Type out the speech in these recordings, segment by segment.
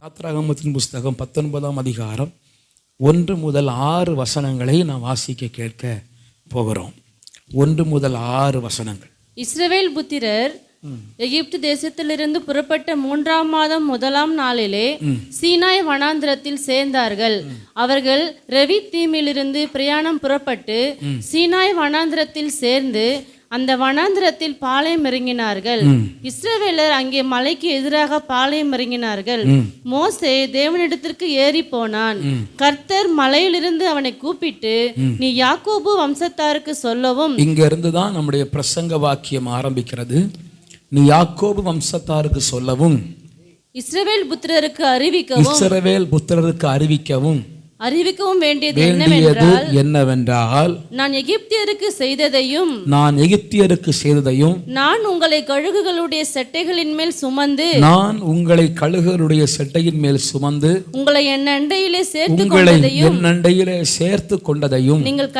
யாத்ராகமத்தின் புஸ்தகம் 19ஆம் அதிகாரம் 1 முதல் 6 வசனங்களை நாம் வாசிக்க கேட்க போகிறோம். 1 முதல் 6 வசனங்கள். இஸ்ரவேல் புத்திரர் எகிப்து தேசத்திலிருந்து புறப்பட்ட 3ஆம் மாதம் 1ஆம் நாளிலே சீனாய் வனாந்திரத்தில் சேர்ந்தார்கள். அவர்கள் ரெவித்தீமிலிருந்து பிரயாணம் புறப்பட்டு சீனாய் வனாந்திரத்தில் சேர்ந்து அந்த வனாந்திரத்தில் பாளையம் இறங்கினார்கள். இஸ்ரவேலர் அங்கே மலைக்கு எதிராக பாளையம் இறங்கினார்கள். மோசே தேவனிடத்திற்கு ஏறி போனான். கர்த்தர் மலையிலிருந்து அவனை கூப்பிட்டு, நீ யாக்கோபு வம்சத்தாருக்கு சொல்லவும். இங்க இருந்துதான் நம்முடைய பிரசங்க வாக்கியம் ஆரம்பிக்கிறது. நீ யாக்கோபு வம்சத்தாருக்கு சொல்லவும், இஸ்ரவேல் புத்திரருக்கு அறிவிக்கவும், இஸ்ரவேல் புத்திரருக்கு அறிவிக்கவும் வேண்டியது என்னவென்றால், நான் எகிப்தியருக்கு செய்ததையும் நான் உங்களை கழுகுகளுடைய செட்டைகளின் மேல் சுமந்து உங்களை என் அண்டையிலே சேர்த்து கொண்டதையும் நீங்கள்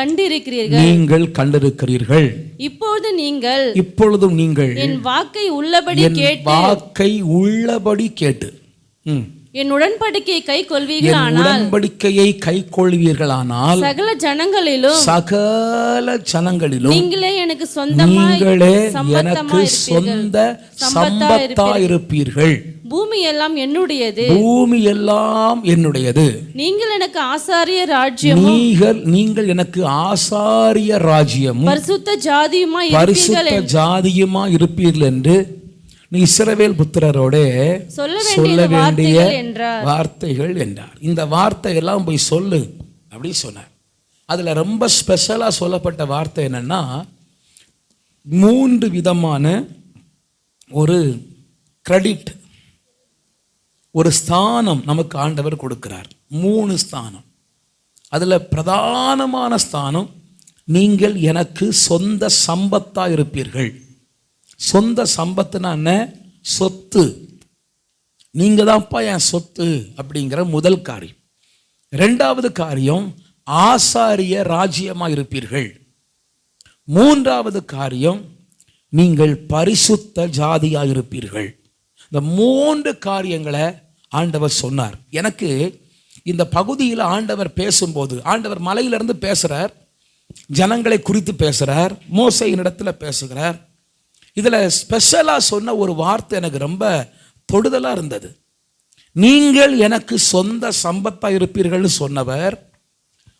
கண்டிருக்கிறீர்கள். இப்பொழுதும் நீங்கள் என் வாக்கை உள்ளபடி கேட்டு என் உடன்படிக்கையை கைக்கொள்வீர்களானால் சகல ஜனங்களிலும் நீங்களே எனக்கு சொந்த சம்பத்தாயிருப்பீர்கள். பூமி எல்லாம் என்னுடையது. நீங்கள் எனக்கு ஆசாரிய ராஜ்யமும் பரிசுத்த ஜாதியுமா இருப்பீர்கள் என்று நீ இஸ்ரவேல் புத்திரரோட சொல்ல வேண்டிய வார்த்தைகள் என்றார். இந்த வார்த்தையெல்லாம் போய் சொல்லு அப்படி சொன்னார். அதுல ரொம்ப ஸ்பெஷலா சொல்லப்பட்ட வார்த்தை என்னன்னா, 3 விதமான ஒரு கிரெடிட், ஒரு ஸ்தானம் நமக்கு ஆண்டவர் கொடுக்கிறார். 3 ஸ்தானம். அதுல பிரதானமான ஸ்தானம், நீங்கள் எனக்கு சொந்த சம்பத்தா இருப்பீர்கள். சொந்த சம்பத்துனா என்ன? சொத்து. நீங்க தான்ப்பா என் சொத்து அப்படிங்கிற முதல் காரியம். 2வது காரியம், ஆசாரிய ராஜ்யமா இருப்பீர்கள். 3வது காரியம், நீங்கள் பரிசுத்த ஜாதியா இருப்பீர்கள். இந்த 3 காரியங்களை ஆண்டவர் சொன்னார். எனக்கு இந்த பகுதியில் ஆண்டவர் பேசும்போது, ஆண்டவர் மலையிலிருந்து பேசுறார், ஜனங்களை குறித்து பேசுறார், மோசேயின் இடத்துல பேசுகிறார். இதுல ஸ்பெஷலா சொன்ன ஒரு வார்த்தை எனக்கு ரொம்ப தொடுதலா இருந்தது. நீங்கள் எனக்கு சொந்த சம்பத்தா இருப்பீர்கள் சொன்னவர்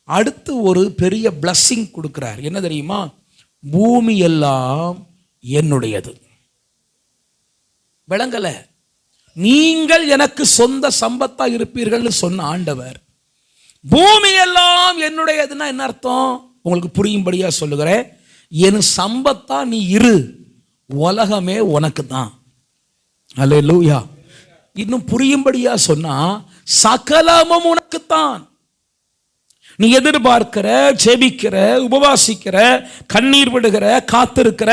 அடுத்து ஒரு பெரிய பிளஸ்ஸிங் கொடுக்கிறார். என்ன தெரியுமா? பூமி எல்லாம் என்னுடையது. விளங்கல? நீங்கள் எனக்கு சொந்த சம்பத்தா இருப்பீர்கள் சொன்ன ஆண்டவர் பூமி எல்லாம் என்னுடையதுன்னா என்ன அர்த்தம்? உங்களுக்கு புரியும்படியா சொல்லுகிறேன். என் சம்பத்தா நீ இரு, உலகமே உனக்கு தான். அல்லேலூயா. இன்னும் புரியும்படியா சொன்னா, சகலமும் உனக்குத்தான். நீ எதிர்பார்க்கிற, ஜெபிக்கிற, உபவாசிக்கிற, கண்ணீர் விடுகிற, காத்திருக்கிற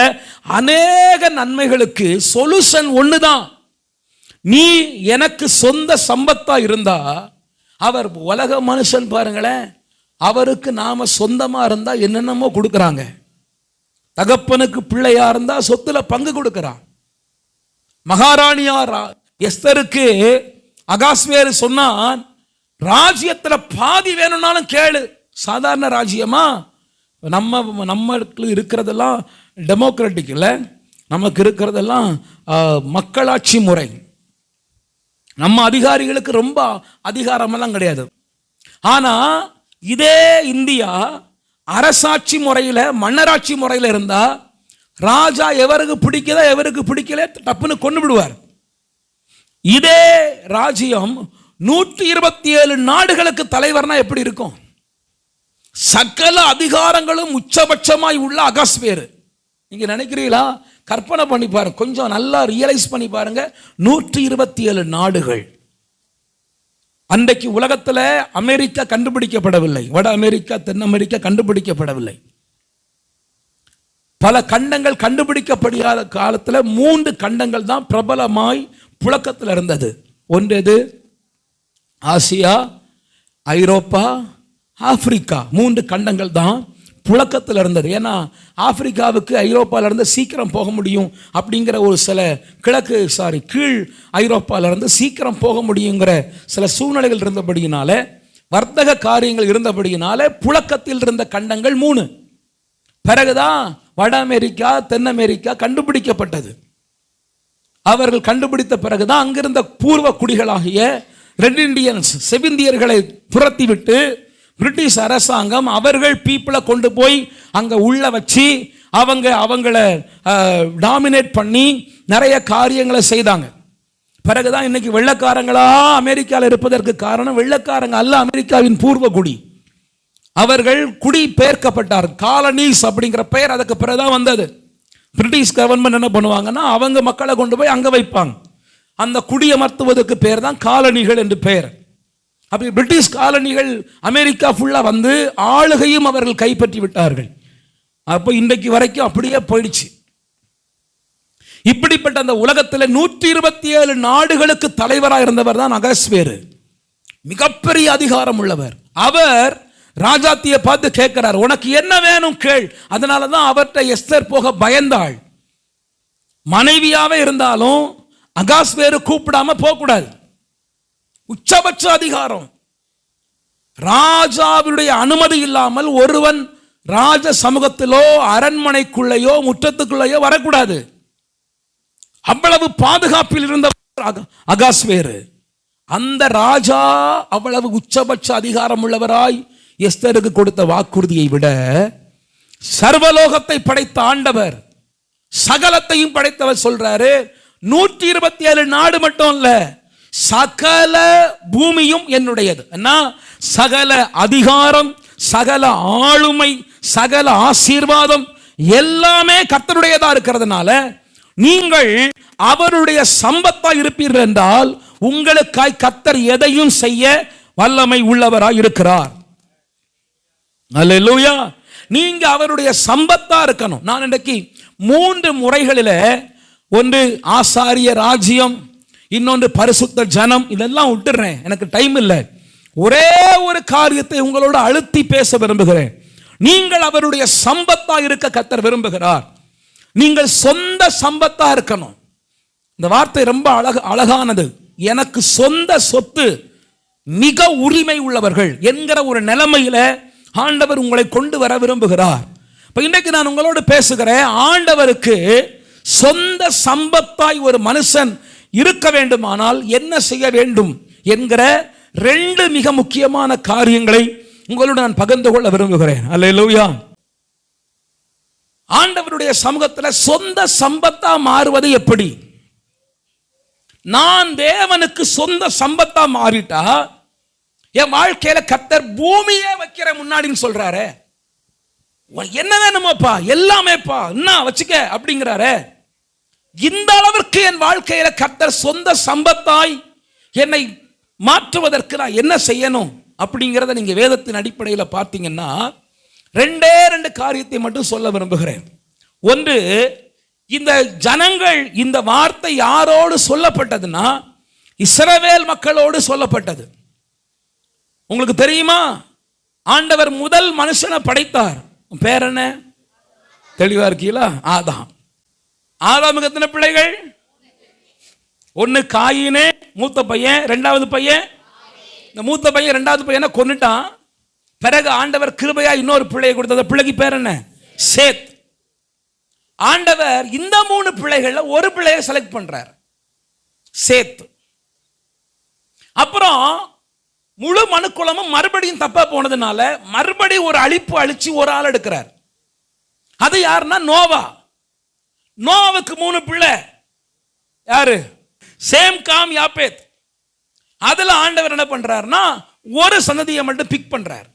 அநேக நன்மைகளுக்கு சொல்யூஷன் ஒண்ணுதான். நீ எனக்கு சொந்த சம்பத்தா இருந்தா, அவர் உலக மனுஷன் பாருங்களேன், அவருக்கு நாம சொந்தமா இருந்தா என்னென்னமோ கொடுக்கறாங்க. தகப்பனுக்கு பிள்ளையா இருந்தா சொத்துல பங்கு கொடுக்கிறான். மகாராணியார் எஸ்தருக்கு அகாஸ்வேரு சொன்னான், ராஜ்யத்துல பாதி வேணும்னாலும் கேளு. சாதாரண ராஜ்யமா? நமக்கு இருக்கிறதெல்லாம் டெமோக்ராட்டிக் இல்ல, நமக்கு இருக்கிறதெல்லாம் மக்களாட்சி முறை. நம்ம அதிகாரிகளுக்கு ரொம்ப அதிகாரமெல்லாம் கிடையாது. ஆனா இதே இந்தியா அரசாட்சி முறையில, மன்னராட்சி முறையில இருந்தா, ராஜா எவருக்கு பிடிக்கல எவருக்கு பிடிக்கல டப்புன்னு கொண்டு விடுவார். இதே ராஜ்யம் 127 நாடுகளுக்கு தலைவர்னா எப்படி இருக்கும்? சகல அதிகாரங்களும் உச்சபட்சமாய் உள்ள அகாஸ்வேரு. நீங்க நினைக்கிறீங்களா? கற்பனை பண்ணி பாருங்க, கொஞ்சம் நல்லா ரியலைஸ் பண்ணி பாருங்க. 127 நாடுகள். அன்றைக்கு உலகத்துல அமெரிக்கா கண்டுபிடிக்கப்படவில்லை, வட அமெரிக்கா, தென் அமெரிக்கா கண்டுபிடிக்கப்படவில்லை. பல கண்டங்கள் கண்டுபிடிக்கப்படாத காலத்துல 3 கண்டங்கள் தான் பிரபலமாய் புழக்கத்தில் இருந்தது. ஒன்று எது? ஆசியா, ஐரோப்பா, ஆப்பிரிக்கா. 3 கண்டங்கள் தான் புழக்கத்தில் இருந்தது. ஏன்னா ஆப்பிரிக்காவுக்கு ஐரோப்பாவிலேருந்து சீக்கிரம் போக முடியும் அப்படிங்கிற ஒரு சில கீழ் ஐரோப்பாவிலேருந்து சீக்கிரம் போக முடியுங்கிற சில சூழ்நிலைகள் இருந்தபடியினால, வர்த்தக காரியங்கள் இருந்தபடியினால புழக்கத்தில் இருந்த கண்டங்கள் 3. பிறகுதான் வட அமெரிக்கா, தென் அமெரிக்கா கண்டுபிடிக்கப்பட்டது. அவர்கள் கண்டுபிடித்த பிறகுதான் அங்கிருந்த பூர்வ குடிகளாகிய ரெட் இண்டியன்ஸ், செவிந்தியர்களை துரத்திவிட்டு பிரிட்டிஷ் அரசாங்கம் அவர்கள் பீப்புளை கொண்டு போய் அங்கே உள்ள வச்சு அவங்கள டாமினேட் பண்ணி நிறைய காரியங்களை செய்தாங்க. பிறகுதான் இன்னைக்கு வெள்ளைக்காரங்களா அமெரிக்காவில் இருப்பதற்கு காரணம் வெள்ளைக்காரங்க அல்ல, அமெரிக்காவின் பூர்வ குடி. அவர்கள் குடி பெயர்க்கப்பட்டார். காலனிஸ் அப்படிங்கிற பெயர் அதுக்கு பிறகுதான் வந்தது. பிரிட்டிஷ் கவர்மெண்ட் என்ன பண்ணுவாங்கன்னா அவங்க மக்களை கொண்டு போய் அங்கே வைப்பாங்க. அந்த குடியமர்த்துவதற்கு பேர் தான் காலனிகள் என்று பெயர். அப்படி பிரிட்டிஷ் காலனிகள் அமெரிக்கா ஃபுல்லாக வந்து ஆளுகையும் அவர்கள் கைப்பற்றி விட்டார்கள். அப்போ இன்றைக்கு வரைக்கும் அப்படியே போயிடுச்சு. இப்படிப்பட்ட அந்த உலகத்தில் 127 நாடுகளுக்கு தலைவராக இருந்தவர் தான் அகாஸ்வேரு. மிகப்பெரிய அதிகாரம் உள்ளவர். அவர் ராஜாத்தியை பார்த்து கேட்கிறார், உனக்கு என்ன வேணும் கேள். அதனால தான் அவர்கிட்ட எஸ்தர் போக பயந்தாள். மனைவியாவே இருந்தாலும் அகாஸ்வேரு கூப்பிடாம போகக்கூடாது. உச்சபட்ச அதிகாரம். ராஜாவுடைய அனுமதி இல்லாமல் ஒருவன் ராஜ சமூகத்திலோ அரண்மனைக்குள்ளேயோ முற்றத்துக்குள்ளேயோ வரக்கூடாது. அவ்வளவு பாதுகாப்பில் இருந்த அகாஸ்வேரு. அந்த ராஜா அவ்வளவு உச்சபட்ச அதிகாரம் உள்ளவராய் எஸ்தருக்கு கொடுத்த வாக்குறுதியை விட சர்வலோகத்தை படைத்த ஆண்டவர், சகலத்தையும் படைத்தவர் சொல்றாரு, 127 நாடு மட்டும் இல்ல, சகல பூமியும் என்னுடையது. சகல அதிகாரம், சகல ஆளுமை, சகல ஆசீர்வாதம் எல்லாமே கர்த்தருடையதா இருக்கிறதுனால நீங்கள் அவருடைய சம்பத்தா இருப்பீர்கள் என்றால் உங்களுக்காய் கர்த்தர் எதையும் செய்ய வல்லமை உள்ளவராய் இருக்கிறார். அல்லேலூயா. நீங்க அவருடைய சம்பத்தா இருக்கணும். நான் இன்றைக்கு 3 முறைகளில், ஒன்று ஆசாரிய ராஜ்யம், இன்னொன்று பரிசுத்த ஜனம், இதெல்லாம் விட்டுறேன், எனக்கு டைம் இல்லை. ஒரே ஒரு காரியத்தை உங்களோட அழுத்தி பேச விரும்புகிறேன். நீங்கள் அவருடைய சம்பத்தா இருக்க கர்த்தர் விரும்புகிறார். நீங்கள் சொந்த சம்பத்தா இருக்கணும். இந்த வார்த்தை ரொம்ப அழகானது. எனக்கு சொந்த சொத்து, மிக உரிமை உள்ளவர்கள் என்கிற ஒரு நிலைமையில ஆண்டவர் உங்களை கொண்டு வர விரும்புகிறார். இப்ப இன்றைக்கு நான் உங்களோடு பேசுகிறேன். ஆண்டவருக்கு சொந்த சம்பத்தாய் ஒரு மனுஷன் இருக்க வேண்டுமானால் என்ன செய்ய வேண்டும் என்கிற 2 மிக முக்கியமான காரியங்களை உங்களோடு நான் பகிர்ந்து கொள்ள விரும்புகிறேன். அல்லேலூயா. ஆண்டவருடைய சமூகத்தில் சொந்த சம்பத்தா மாறுவது எப்படி? நான் தேவனுக்கு சொந்த சம்பத்தா மாறிட்டா என் வாழ்க்கையில கர்த்தர் பூமியே வைக்கிற முன்னாடின்னு சொல்றாரு. என்ன வேணுமாப்பா, எல்லாமேப்பா, என்ன வச்சுக்க அப்படிங்கிறாரு. இந்த அளவிற்கு என் வாழ்க்கையில கர்த்தர் சொந்த சம்பத்தாய் என்னை மாற்றுவதற்கு நான் என்ன செய்யணும் அப்படிங்கிறத நீங்க வேதத்தின் அடிப்படையில் பார்த்தீங்கன்னா 2 காரியத்தை மட்டும் சொல்ல விரும்புகிறேன். ஒன்று, இந்த ஜனங்கள், இந்த வார்த்தை யாரோடு சொல்லப்பட்டதுன்னா இஸ்ரவேல் மக்களோடு சொல்லப்பட்டது. உங்களுக்கு தெரியுமா, ஆண்டவர் முதல் மனுஷனை படைத்தார். பேர் என்ன? தெளிவா இருக்கீங்களா? ஆதாம். ஆதாமுக்கு எத்தனை பிள்ளைகள்? 1 காயினே, மூத்த பையன். 2வது பையன், இந்த மூத்த பையன் 2வது பையனை கொன்னுட்டான். பிறகு ஆண்டவர் கிருபையா இன்னொரு பிள்ளையை கொடுத்தது. பிள்ளைக்கு பேர் என்ன? சேத். ஆண்டவர் இந்த 3 பிள்ளைகள்ல ஒரு பிள்ளையை செலக்ட் பண்றார், சேத். அப்புறம் முழு மனுக்குலமும் மறுபடியும் தப்பா போனதுனால மறுபடியும் ஒரு அழிச்சு ஒரு ஆள் எடுக்கிறார். அது யாருன்னா நோவா. நோவாவுக்கு 3 பிள்ளை. யாரு? Shem, Ham, Japheth. அதுல ஆண்டவர் என்ன பண்றாருன்னா ஒரு சந்ததியை மட்டும் பிக் பண்றார்.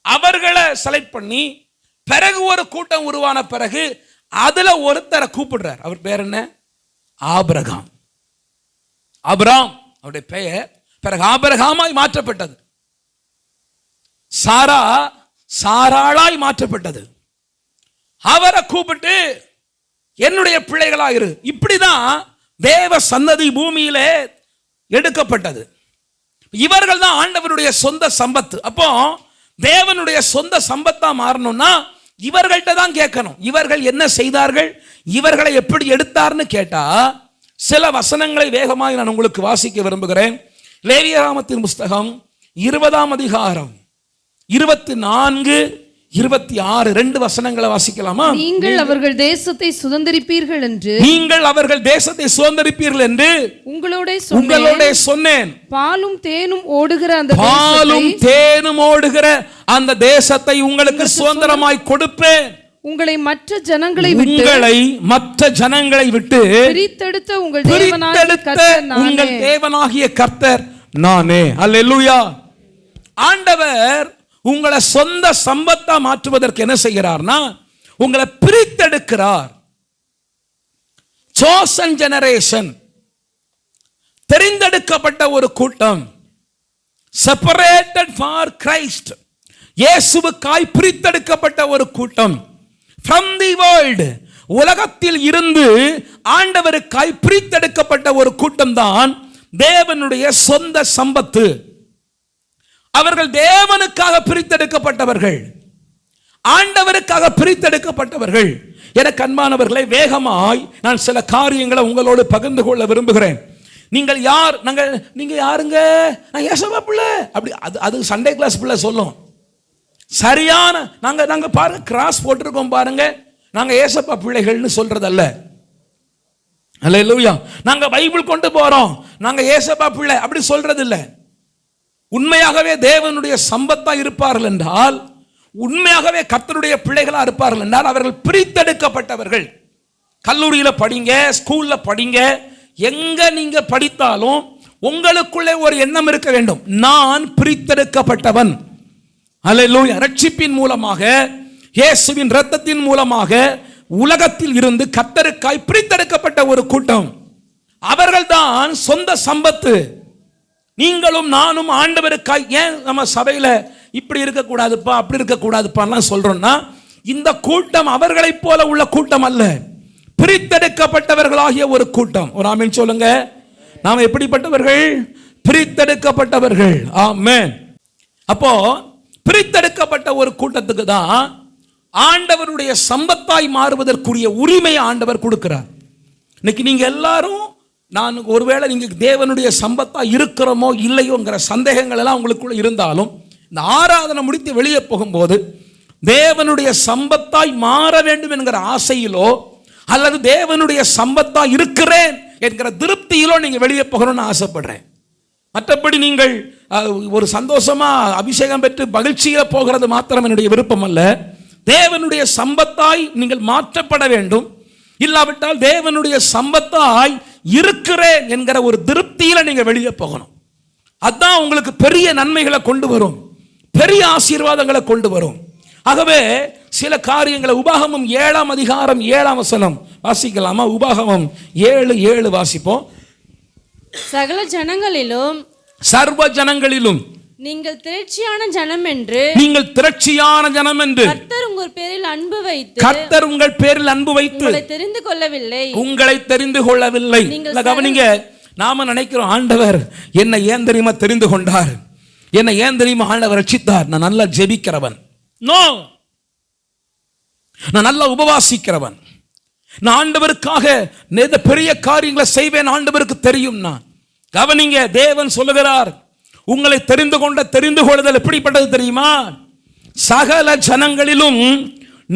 அவர்களை செலக்ட் பண்ணி பிறகு ஒரு கூட்டம் உருவான பிறகு அதுல ஒருத்தரை கூப்பிடுறார். அவர் பேர் என்ன? ஆபிரகாம். ஆபிராம் அவருடைய பெயர். பிறகு ஆபிரகாமாய் மாற்றப்பட்டது. சாரா சாராளாய் மாற்றப்பட்டது. அவரை கூப்பிட்டு என்னுடைய பிள்ளைகளா இரு. இப்படிதான் தேவ சந்ததி பூமியிலே எடுக்கப்பட்டது. இவர்கள் தான் ஆண்டவருடைய சொந்த சம்பத்து. அப்போ தேவனுடைய சொந்த சம்பத்தா மாறணும்னா இவர்கள்ட்ட தான் கேட்கணும். இவர்கள் என்ன செய்தார்கள், இவர்களை எப்படி எடுத்தார்னு கேட்டா, சில வசனங்களை வேகமாக நான் உங்களுக்கு வாசிக்க விரும்புகிறேன். லேவியராகமத்தின் புஸ்தகம் 20ஆம் அதிகாரம் 24, 26 2 வசனங்களை வாசிக்கலாமா? நீங்கள் அவர்கள் தேசத்தை சுதந்தரிப்பீர்கள் என்று உங்களோட சொன்னேன். பாலும் தேனும் ஓடுகிற அந்த தேசத்தை உங்களுக்கு சுதந்திரமாய் கொடுப்பேன். உங்களை மற்ற ஜனங்களை விட்டு பிரித்தெடுத்த உங்கள் தேவனாகிய கர்த்தர் நானே. அல்லேலூயா. ஆண்டவர் உங்களை சொந்த சம்பத்தா மாற்றுவதற்கு என்ன செய்கிறார்னா, உங்களை பிரித்தெடுக்கிறார். chosen generation, தெரிந்தெடுக்கப்பட்ட ஒரு கூட்டம், separated for Christ, இயேசுவுக்காய் பிரித்தெடுக்கப்பட்ட ஒரு கூட்டம், from the world, உலகத்தில் இருந்து ஆண்டவருக்காய் பிரித்தெடுக்கப்பட்ட ஒரு கூட்டம் தான் தேவனுடைய சொந்த சம்பத்து. அவர்கள் தேவனுக்காக பிரித்தெடுக்கப்பட்டவர்கள், ஆண்டவருக்காக பிரித்தெடுக்கப்பட்டவர்கள். எனக்கு அன்பானவர்களை, வேகமாய் நான் சில காரியங்களை உங்களோடு பகிர்ந்து கொள்ள விரும்புகிறேன். நீங்கள் யார், நீங்க யாருங்க? நான் ஏசப்பா பிள்ளை. அப்படி அது சண்டே கிளாஸ் பிள்ளை சொல்லும். சரியான நாங்க பாருங்க, கிராஸ் போட்டிருக்கோம் பாருங்க, நாங்க ஏசப்பா பிள்ளைகள்னு சொல்றதல்ல. அல்லேலூயா. நாங்க பைபிள் கொண்டு போறோம், நாங்க ஏசப்பா பிள்ளை அப்படி சொல்றது இல்லை. உண்மையாகவே தேவனுடைய சம்பத்தா இருப்பார்கள் என்றால், உண்மையாகவே கர்த்தருடைய பிள்ளைகளா இருப்பார்கள் என்றால், அவர்கள் பிரித்தெடுக்கப்பட்டவர்கள். கல்லூரியில படிங்க, ஸ்கூல்ல படிங்க, எங்க நீங்க படித்தாலும் உங்களுக்குள்ளே ஒரு எண்ணம் இருக்க வேண்டும், நான் பிரித்தெடுக்கப்பட்டவன். அல்லேலூயா. ரட்சிப்பின் மூலமாக, இயேசுவின் இரத்தத்தின் மூலமாக உலகத்தில் இருந்து கர்த்தருக்காய் பிரித்தெடுக்கப்பட்ட ஒரு கூட்டம். அவர்கள்தான் சொந்த சம்பத்து. நீங்களும் நானும் ஆண்டவருக்காய். ஏன் நம்ம சபையில இப்படி இருக்கக்கூடாதுப்பா, அப்படி இருக்கக்கூடாதுப்பான்னு சொல்றோம்னா, இந்த கூட்டம் அவர்களைப் போல உள்ள கூட்டம் அல்ல, பிரித்தெடுக்கப்பட்டவர்களாகிய ஒரு கூட்டம். ஒரு ஆமென் சொல்லுங்க. நாம் எப்படிப்பட்டவர்கள்? பிரித்தெடுக்கப்பட்டவர்கள். ஆமென். அப்போ பிரித்தெடுக்கப்பட்ட ஒரு கூட்டத்துக்கு தான் ஆண்டவருடைய சம்பத்தாய் மாறுவதற்குரிய உரிமையை ஆண்டவர் கொடுக்கிறார். இன்னைக்கு நீங்க எல்லாரும், நான் ஒருவேளை நீங்க தேவனுடைய சம்பத்தா இருக்கிறோமோ இல்லையோங்கிற சந்தேகங்கள் எல்லாம் உங்களுக்குள்ள இருந்தாலும், இந்த ஆராதனை முடித்து வெளியே போகும்போது தேவனுடைய சம்பத்தாய் மாற வேண்டும் என்கிற ஆசையிலோ அல்லது தேவனுடைய சம்பத்தா இருக்கிறேன் என்கிற திருப்தியிலோ நீங்க வெளியே போகணும்னு ஆசைப்படுறேன். மற்றபடி நீங்கள் ஒரு சந்தோஷமா அபிஷேகம் பெற்று மகிழ்ச்சியில போகிறது மாத்திரம் என்னுடைய விருப்பம் அல்ல. தேவனுடைய சம்பத்தாய் நீங்கள் மாற்றப்பட வேண்டும். இல்லாவிட்டால் தேவனுடைய சம்பத்தாய் இருக்கிறேன் என்கிற ஒரு திருப்தியில நீங்க வெளியே போகணும். அதான் உங்களுக்கு பெரிய நன்மைகளை கொண்டு வரும், பெரிய ஆசீர்வாதங்களை கொண்டு வரும். ஆகவே சில காரியங்களை உபாகமம் 7ஆம் அதிகாரம் 7ஆம் வசனம் வாசிக்கலாமா? உபாகமம் 7:7 வாசிப்போம். சகல ஜனங்களிலும், சர்வ ஜனங்களிலும் நீங்கள் திரட்சியான ஜனம் என்று, கர்த்தர் உங்கள் பேரில் அன்பு வைத்து உங்களை தெரிந்து கொள்ளவில்லை. கவனிங்க, நாம நினைக்கிறோம் ஆண்டவர் என்னை ஏன் தெரியுமா தெரிந்து கொண்டார், என்னை ஏன் தெரியுமா ஆண்டவர் ரட்சித்தார், நான் நல்லா ஜெபிக்கிறவன், நோ, நான் நல்லா உபவாசிக்கிறவன், நான் ஆண்டவருக்காக பெரிய காரியங்களை செய்வேன், ஆண்டவருக்கு தெரியும். நான் கவனிங்க, தேவன் சொல்லுகிறார், உங்களை தெரிந்து கொள்ளுதல் எப்படிப்பட்டது தெரியுமா? சகல ஜனங்களிலும்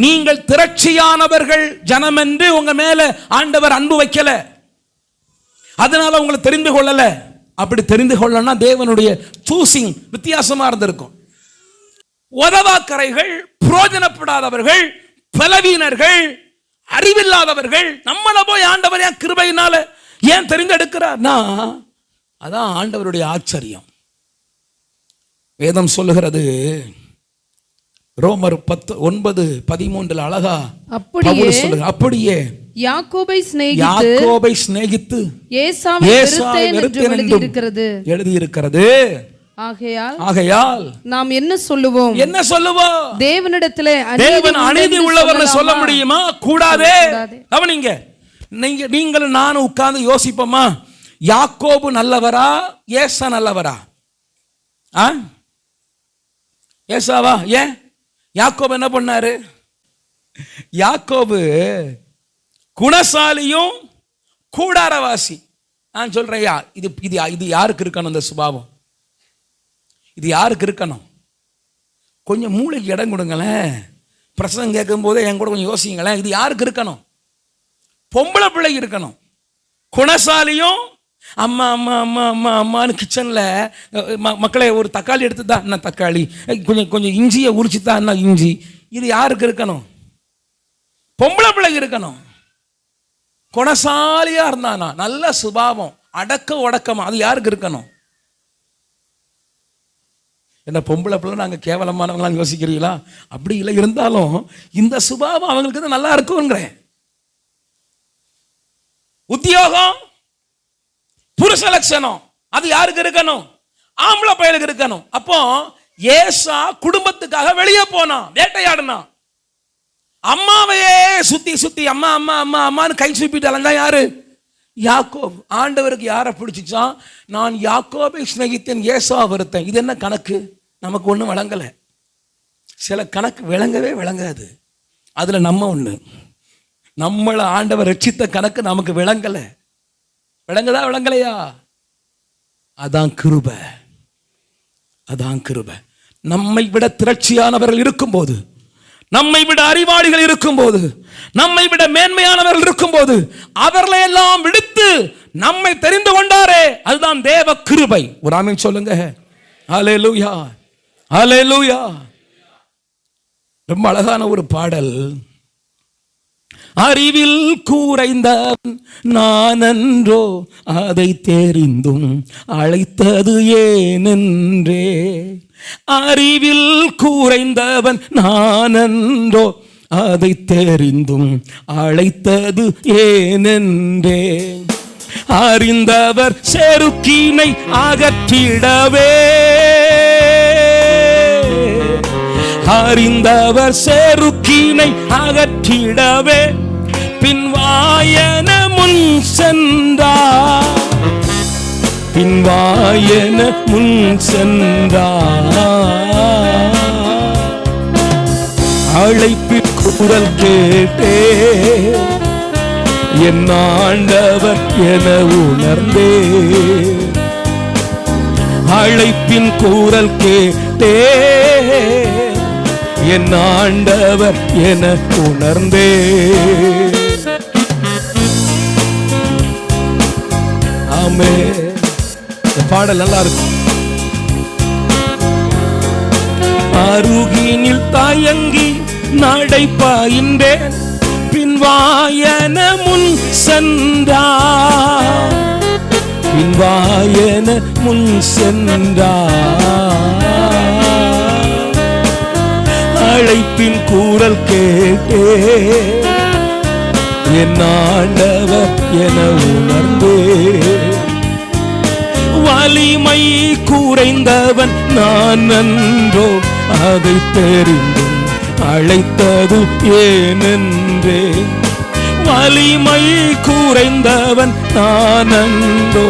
நீங்கள் திரட்சியானவர்கள் ஜனம் என்று உங்க மேல ஆண்டவர் அன்பு வைக்கல, அதனால உங்களை தெரிந்து கொள்ளல. அப்படி தெரிந்து கொள்ளனா தேவனுடைய சூசிங் வித்தியாசமா இருந்திருக்கும். உதவாக்கரைகள், பிரயோஜனப்படாதவர்கள், பலவீனர்கள், அறிவில்லாதவர்கள், நம்மள போய் ஆண்டவர் ஏன் கிருபையினால ஏன் தெரிந்தெடுக்கிறார்னா, அதான் ஆண்டவருடைய ஆச்சரியம். வேதம் சொல்லுகிறது, ரோமர் 10:9-13 அழகா அப்படியே யாக்கோபை சிநேகித்து ஏசாவை எழுதியிருக்கிறது. ஆகையால் நாம் என்ன சொல்லுவோம்? தேவனிடத்திலே தேவன் அநீதி உள்ளவர்னு சொல்ல முடியுமா? கூடாதே. கவனிங்க, நீங்கள் நானும் உட்கார்ந்து யோசிப்போமா, யாக்கோபு நல்லவரா, ஏசா நல்லவரா? ஏசாவா? ஏன் யாக்கோபு என்ன பண்ணாரு? யாக்கோபு குணசாலியும் கூடாரவாசி. நான் சொல்றேன், இது இது இது யாருக்கு இருக்கணும்? இந்த சுபாவம் இது யாருக்கு இருக்கணும்? கொஞ்சம் மூளைக்கு இடம் கொடுங்களேன். பிரசங்கம் கேட்கும் போதே என் கூட கொஞ்சம் யோசிங்களேன். இது யாருக்கு இருக்கணும்? பொம்பளை பிள்ளைக்கு இருக்கணும். குணசாலியும் அம்மா அம்மா அம்மா அம்மா அம்மான்னு கிச்சனில் மக்களை ஒரு தக்காளி எடுத்து தான் என்ன தக்காளி, கொஞ்சம் கொஞ்சம் இஞ்சியை உரிச்சு தான் என்ன இஞ்சி. இது யாருக்கு இருக்கணும்? பொம்பளை பிள்ளைக்கு இருக்கணும். குணசாலியா இருந்தானா, நல்ல சுபாவம், அடக்க உடக்கமா, அது யாருக்கு இருக்கணும்? என்ன பொம்பளை பிள்ளை நாங்கள் கேவலமானவங்களாம் யோசிக்கிறீங்களா? அப்படி இல்லை, இருந்தாலும் இந்த சுபாவம் அவங்களுக்கு தான் நல்லா இருக்குங்கிறேன். உத்தியோகம், புருஷ லட்சணம், அது யாருக்கு இருக்கணும்? ஆம்பளை பையனுக்கு இருக்கணும். அப்போ ஏசா குடும்பத்துக்காக வெளியே போனான், வேட்டையாடினான். அம்மாவையே சுத்தி சுத்தி அம்மா அம்மா அம்மா அம்மான்னு கை சுப்பிட்டு அலைஞ்சான் யாரு? யாக்கோப். ஆண்டவருக்கு யாரை பிடிச்சிச்சான்? நான் யாக்கோபை சிநேகித்தேன், ஏசா வெறுத்தேன். இது என்ன கணக்கு? நமக்கு ஒன்றும் விளங்கலை. சில கணக்கு விளங்கவே விளங்காது. அதுல நம்ம ஒண்ணு, நம்மளை ஆண்டவர் ரட்சித்த கணக்கு நமக்கு விளங்கலை. விளங்குதா விளங்கலையா? அதான் கிருபை, அதான் கிருபை. நம்மை விட திரட்சியானவர்கள் இருக்கும்போது, நம்மை விட அறிவாளிகள் இருக்கும்போது, நம்மை விட மேன்மையானவர்கள் இருக்கும்போது, அவர்களை எல்லாம் விடுத்து நம்மை தெரிந்து கொண்டாரே, அதுதான் தேவ கிருபை. ஒரு ஆமென் சொல்லுங்க. ஹல்லேலூயா, ஹல்லேலூயா. ரொம்ப அழகான ஒரு பாடல். அறிவில் கூரைந்தவன் நான் அன்றோ, அதை தெரிந்தும் அழைத்தது ஏனென்றே. அறிவில் கூரைந்தவன் நான் அன்றோ, அதை தெரிந்தும் அழைத்தது ஏனென்றே. அறிந்தவர் செருக்கினை அகற்றிடவே, அறிந்தவர் செருக்கினை அகற்றிடவே, பின்வாயன முன் சென்றார், பின்வாயன முன் சென்றார். அழைப்பின் குரல் கேட்டே, என் ஆண்டவர் என உணர்ந்தே. அழைப்பின் குரல் கேட்டே, என் ஆண்டவர் என உணர்ந்தே. ஆமே. இந்த பாடல் நல்லா இருக்கும். அருகினில் தயங்கி நடைபாயின்றேன், பின்வாயன முன் சென்றார், பின்வாயன முன் சென்றார். அழைப்பின் குரல் கேட்டே, என் ஆண்டவர் என உணர்ந்தே. வலிமை குறைந்தவன் நான் அன்றோ, அதை தெரிந்தும் அழைத்தது ஏனென்றே. வலிமை குறைந்தவன் நான் அன்றோ,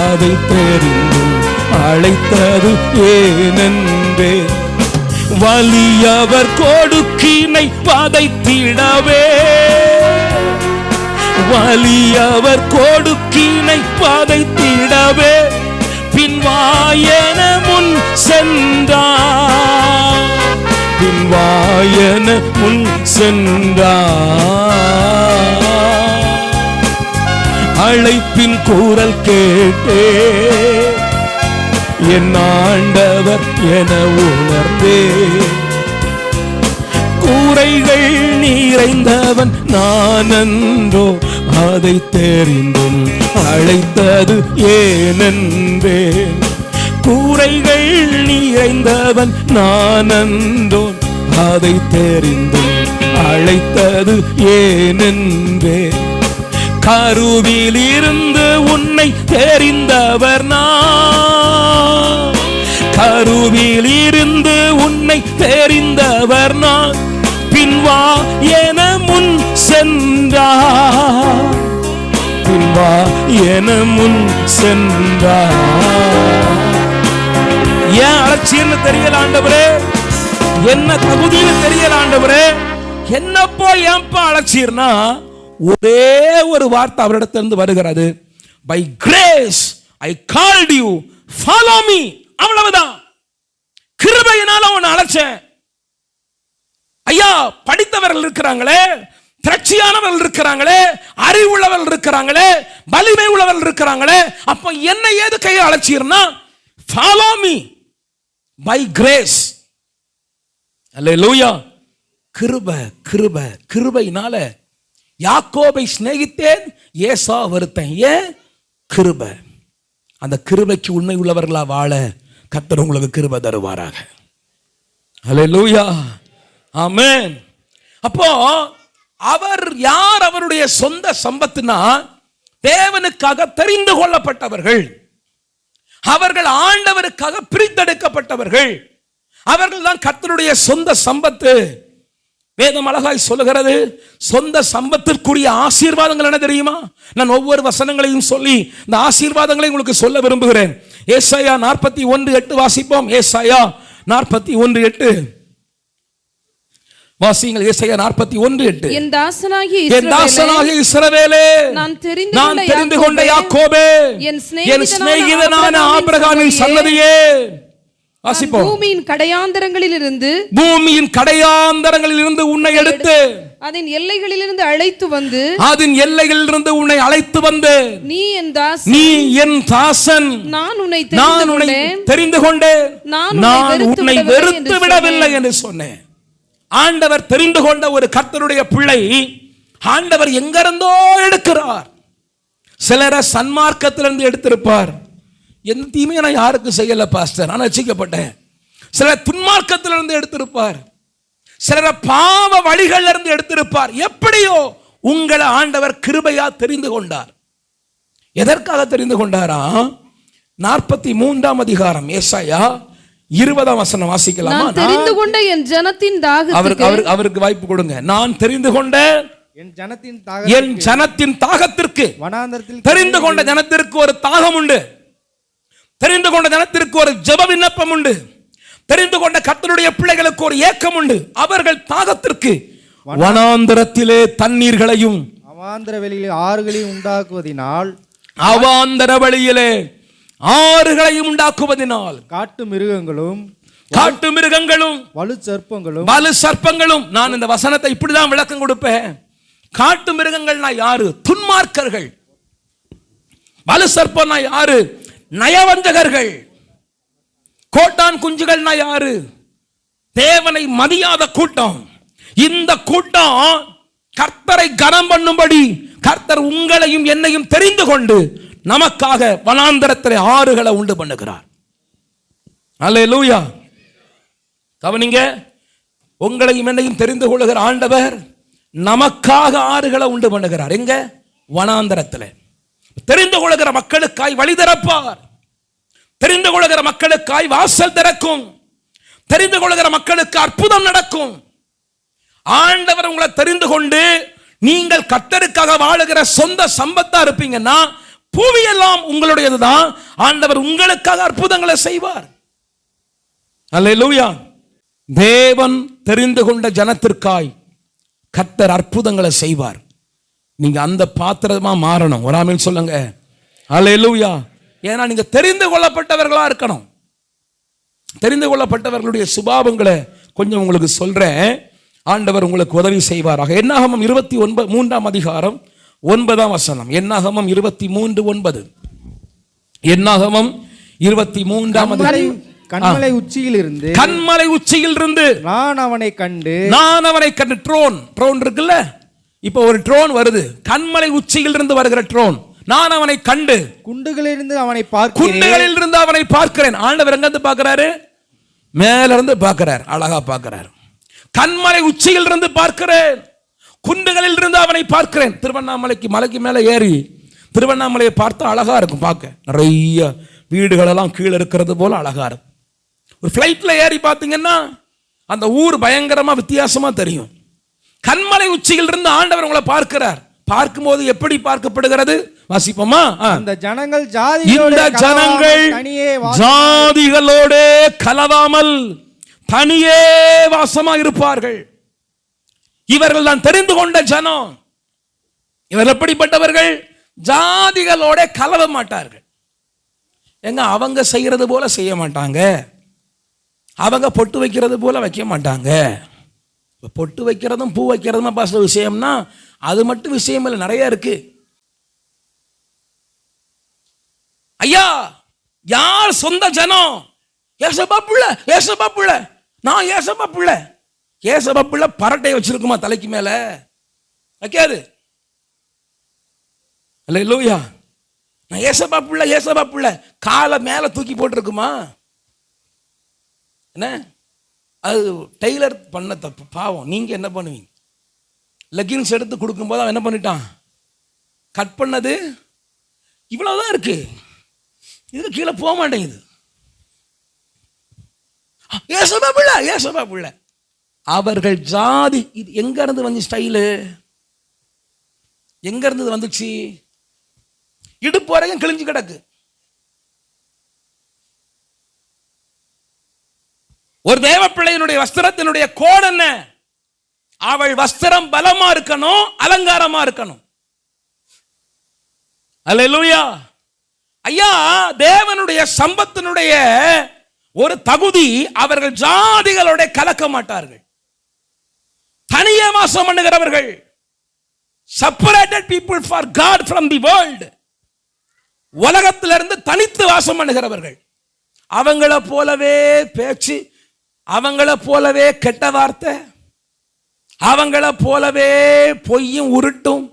அதை தெரிந்தும் அழைத்தது ஏனென்றே. வலியவர் கொடுக்கினை வதைத்திடவே, வலியவர் கொடுக்கினை வதைத்திடவே, பின்வாயன முன் சென்றார், பின்வாயன முன் சென்றார். அழைப்பின் குரல் கேட்டே, என் ஆண்டவர் என உணர்ந்தே. கூரைகள் நிறைந்தவன் நான் அன்றோ, அதை தெரிந்தும் அழைத்தது ஏனென்றே. கூரைகள் நிறைந்தவன் நான் அன்றோ, அதை தெரிந்தும் அழைத்தது ஏனென்றே. கருவில் இருந்து உன்னை தெரிந்தவர் நான், கருவில் இருந்து உன்னை தெரிந்தவர் நான். பின்வா என முன் சென்றார், பின்வா என முன் சென்றார். ஏன் அலட்சியம்னு தெரியல ஆண்டவரே, என்ன தகுதின்னு தெரியல ஆண்டவரே, என்னப்போ ஏன்பா அழைச்சீர்னா ஒரே ஒரு வார்த்தை அவரிடத்திலிருந்து வருகிறது. By grace I called you follow me. அவ்வளவுதான். கிருபையினால அவனை அழைச்சேன். ஐயா, படித்தவர்கள் இருக்கிறாங்களே, திரட்சியானவர்கள் இருக்கிறாங்களே, அறிவுள்ளவர்கள் இருக்கிறாங்களே, வலிமை உள்ளவர்கள் இருக்கிறாங்களே, அப்ப என்ன ஏது கையை அழைச்சீர்னா ஃபாலோ மீ பை கிரேஸ். அல்லேலூயா. கிருபை கிருபை கிருபையினால யாக்கோபை சிநேகித்தேன், ஏசா வெறுத்தேன். ஏன்? கிருபை. அந்த கிருபைக்கு உண்மை உள்ளவர்களா வாழ கர்த்தர் உங்களுக்கு கிருபை தருவாராக. அல்லேலூயா. ஆமென். அப்போ அவர் யார்? அவருடைய சொந்த சம்பத்துனா தேவனுக்காக தெரிந்து கொள்ளப்பட்டவர்கள், அவர்கள் ஆண்டவருக்காக பிரித்தெடுக்கப்பட்டவர்கள், அவர்கள் தான் கர்த்தருடைய சொந்த சம்பத்து. வேதம் அழகாய் சொல்லுகிறது. சொந்த சம்பத்திற்குரிய ஆசீர்வாதங்கள் என்ன தெரியுமா? நான் ஒவ்வொரு வசனங்களையும் சொல்லி இந்த ஆசீர்வாதங்களை உங்களுக்கு சொல்ல விரும்புகிறேன். ஏசாயா 41:8 வாசிப்போம். ஏசாயா 41:8 வாசியுங்கள். ஏசாயா 41:8. என் தாசனாகிய இஸ்ரவேலே, நான் தெரிந்து கொண்ட யாக்கோபே, என் சிநேகிதனான ஆபிரகாமின் சந்ததியே. வாசிப்போம். பூமியின் கடையாந்தரங்களிலிருந்து உன்னை எடுத்து அதன் எல்லைகளிலிருந்து உன்னை அழைத்து வந்து நீ என் தாசன், நான் உன்னை தெரிந்து கொண்டேன், நான் உன்னை வெறுத்து விடவில்லை என்று சொன்னேன். ஆண்டவர் தெரிந்து கொண்ட ஒரு கர்த்தருடைய பிள்ளை ஆண்டவர் எங்கிருந்தோ எடுக்கிறார். சிலரை சன்மார்க்கத்திலிருந்து எடுத்திருப்பார். எந்த தீமையை நான் யாருக்கு செய்யல பாஸ்டர், நான் ரட்சிக்கப்பட்டேன். சிலர் துன்மார்க்கத்திலிருந்து எடுத்திருப்பார். சிலரை பாவ வழிகளில் இருந்து எடுத்திருப்பார். எப்படியோ உங்களை ஆண்டவர் கிருபையா தெரிந்து கொண்டார். எதற்காக தெரிந்து கொண்டாரா? 43ஆம் அதிகாரம் ஏசாயா 20ஆம் வசனம் வாசிக்கலாமா? நான் தெரிந்து கொண்ட என் ஜனத்தின் தாகத்திற்கு, அவருக்கு வாய்ப்பு கொடுங்க. நான் தெரிந்து கொண்ட என் ஜனத்தின் தாகத்திற்கு, தெரிந்து கொண்ட ஜனத்திற்கு ஒரு தாகம் உண்டு. தெரிந்து கொண்ட ஜனத்திற்கு ஒரு ஜெப விண்ணப்பம் உண்டு. தெரிந்து கொண்ட கர்த்தருடைய பிள்ளைகளுக்கு ஒரு ஏக்கம் உண்டு. அவர்கள் தாகத்திற்கு வனாந்தரத்திலே தண்ணீர்களையும் அவாந்தர வெளியிலே ஆறுகளையும் உண்டாக்குவதினால், அவாந்தர வெளியிலே ஆறுகளையும் உண்டாக்குவதினால் காட்டு மிருகங்களும் வலு சர்ப்பங்களும். நான் இந்த வசனத்தை இப்படிதான் விளக்கம் கொடுப்பேன். காட்டு மிருகங்கள்னா யாரு? துன்மார்க்கர்கள். வலு சர்ப்பம்னா யாரு? நயவஞ்சகர்கள். கோட்டான் குஞ்சுகள்னா யாரு? தேவனை மதியாத கூட்டம். இந்த கூட்டம் கர்த்தரை கனம் பண்ணும்படி கர்த்தர் உங்களையும் என்னையும் தெரிந்து கொண்டு நமக்காக வனாந்தரத்திலே ஆறுகளை உண்டு பண்ணுகிறார். அல்லேலூயா. கவனிங்க, உங்களையும் என்னையும் தெரிந்து கொள்ளுகிற ஆண்டவர் நமக்காக ஆறுகளை உண்டு பண்ணுகிறார். எங்க? வனாந்தரத்திலே. தெரிந்து கொள்ளுகிற மக்களுக்காய் வழி திறப்பார். தெரிந்து கொள்ளுகிற மக்களுக்காய் வாசல் திறக்கும். தெரிந்து கொள்ளுகிற மக்களுக்கு அற்புதம் நடக்கும். ஆண்டவர் உங்களை தெரிந்து கொண்டு நீங்கள் கர்த்தருக்காக வாழுகிற சொந்த சம்பத்தா இருப்பீங்கன்னா பூமியெல்லாம் உங்களுடையதுதான். ஆண்டவர் உங்களுக்காக அற்புதங்களை செய்வார். அல்லேலூயா. தேவன் தெரிந்து கொண்ட ஜனத்திற்காய் கர்த்தர் அற்புதங்களை செய்வார். நீங்க அந்த பாத்திரமா மாறணும். ஒரு ஆமென் சொல்லுங்க. அல்லேலூயா. ஏன்னா நீங்க தெரிந்து கொள்ளப்பட்டவர்களா இருக்கணும். தெரிந்து கொள்ளப்பட்டவர்களுடைய சுபாவங்களை கொஞ்சம் உங்களுக்கு சொல்றேன். ஆண்டவர் உங்களுக்கு உதவி செய்வாராக. என்னாகமம் 23ஆம் அதிகாரம் 9ஆம் வசனம். என்னாகமம் 23:9. என்னாகமம் 23ஆம் அதிகாரம். கண்மலை உச்சியில் இருந்து நான் அவனை கண்டு ட்ரோன் இருக்குல்ல, இப்போ ஒரு ட்ரோன் வருது. கண்மலை உச்சியில் இருந்து வருகிற ட்ரோன். நான் அவனை கண்டு குண்டுகளிலிருந்து அவனை பார்க்கிறேன். ஆண்டவர் எங்க இருந்து பார்க்கிறாரு? மேல இருந்து பார்க்கிறார். அழகா பார்க்கிறார். கண்மலை உச்சியில் இருந்து பார்க்கிறேன், குண்டுகளில் இருந்து அவனை பார்க்கிறேன். திருவண்ணாமலைக்கு மலைக்கு மேல ஏறி திருவண்ணாமலையை பார்த்தா அழகா இருக்கும். பார்க்க நிறைய வீடுகள் எல்லாம் கீழே இருக்கிறது போல அழகா இருக்கும். ஒரு பிளைட்ல ஏறி பார்த்தீங்கன்னா அந்த ஊர் பயங்கரமா வித்தியாசமா தெரியும். கண்மலை உச்சியில் இருந்து ஆண்டவர் உங்களை பார்க்கிறார். பார்க்கும்போது எப்படி பார்க்கப்படுகிறது? வாசிப்போமா? இந்த ஜனங்கள் ஜாதிகளோட கலவாமல் தனியே வாசமா இருப்பார்கள். இவர்கள் தான் தெரிந்து கொண்ட ஜனம். இவர்கள் எப்படிப்பட்டவர்கள்? ஜாதிகளோட கலவ மாட்டார்கள். எங்க அவங்க செய்யறது போல செய்ய மாட்டாங்க, அவங்க பொட்டு வைக்கிறது போல வைக்க மாட்டாங்க. பொட்டு வைக்கிறதும் பூ வைக்கிறதும் பாஸ்டர் விஷயம்னா அது மட்டும் விஷயம் இல்லை, நிறைய இருக்கு. ஐயா, யார் சொந்த ஜனம்? ஏசப்பா பிள்ளை, ஏசப்பா பிள்ளை, நான் ஏசப்பா பிள்ளை. ஏசப்பா பிள்ளை பரட்டை வச்சிருக்குமா தலைக்கு மேல? வைக்காது. அல்லேலூயா. நான் ஏசப்பா பிள்ளை, ஏசப்பா பிள்ளை காலை மேல தூக்கி போட்டிருக்குமா? என்ன அது டெய்லர் பண்ண தப்பு, பாவம். நீங்க என்ன பண்ணுவீங்க? லெகின்ஸ் எடுத்து கொடுக்கும்போது அவன் என்ன பண்ணிட்டான்? கட் பண்ணது இவ்வளவுதான் இருக்கு, இது கீழே போக மாட்டேங்குது. ஏசப்பா பிள்ளை, ஏசப்பா பிள்ளை. அவர்கள் ஜாதி இது எங்க இருந்து வந்து ஸ்டைலு? எங்க இருந்து வந்துச்சு? இடுப்பு வரைக்கும் கிழிஞ்சு கிடக்கு. ஒரு தேவ பிள்ளையினுடைய வஸ்திரத்தினுடைய கோடு என்ன? அவள் வஸ்திரம் பலமா இருக்கணும், அலங்காரமா இருக்கணும். அல்லேலூயா. ஐயா, தேவனுடைய சம்பத்தினுடைய ஒரு தகுதி, அவர்கள் ஜாதிகளோட கலக்க மாட்டார்கள். தனியே வாசம் பண்ணுகிறவர்கள், separated people for God from the world. உலகத்திலிருந்து தனித்து வாசம் பண்ணுகிறவர்கள். அவங்கள போலவே பேச்சு, அவங்கள போலவே கெட்ட வார்த்தை, அவங்கள போலவே பொய்யும் உருட்டும்,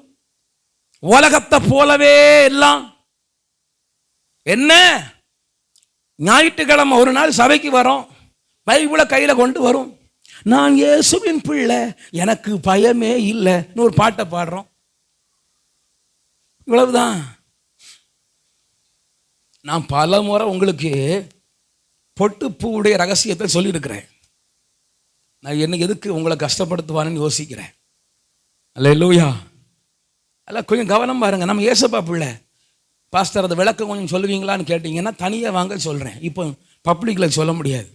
உலகத்தை போலவே எல்லாம். என்ன, ஞாயிற்றுக்கிழமை ஒரு நாள் சபைக்கு வரோம், பைபிளை கையில கொண்டு வரும், நான் இயேசுவின் பிள்ளை, எனக்கு பயமே இல்லைன்னு ஒரு பாட்டை பாடுறோம். இவ்வளவுதான். நான் பல முறை உங்களுக்கு பொட்டு பூவுடைய ரகசியத்தை சொல்லியிருக்கிறேன். நான் என்ன எதுக்கு உங்களை கஷ்டப்படுத்துவான்னு யோசிக்கிறேன். அல்லேலூயா. அல்ல, கொஞ்சம் கவனம் பாருங்க. நம்ம ஏசப்பா பிள்ளை பாஸ்டர், அதை விளக்கம் கொஞ்சம் சொல்லுவீங்களான்னு கேட்டீங்கன்னா தனியாக வாங்க சொல்கிறேன். இப்போ பப்ளிக்கில் சொல்ல முடியாது.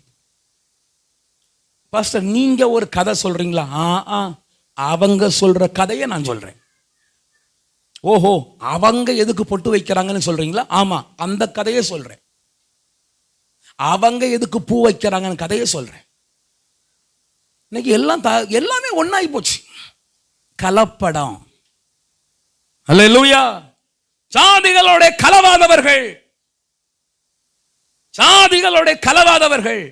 பாஸ்டர், நீங்கள் ஒரு கதை சொல்கிறீங்களா? அவங்க சொல்கிற கதையை நான் சொல்கிறேன். ஓஹோ, அவங்க எதுக்கு பொட்டு வைக்கிறாங்கன்னு சொல்கிறீங்களா? ஆமாம், அந்த கதையை சொல்கிறேன். அவங்க எதுக்கு பூ வைக்கிறாங்கன்னு கதையை சொல்கிறேன். இன்னைக்கு எல்லாமே ஒன்றாகி போச்சு, கலப்படம். அல்லேலூயா. சாதிகளோட கலவாதவர்கள், சாதிகளோட கலவாதவர்கள்.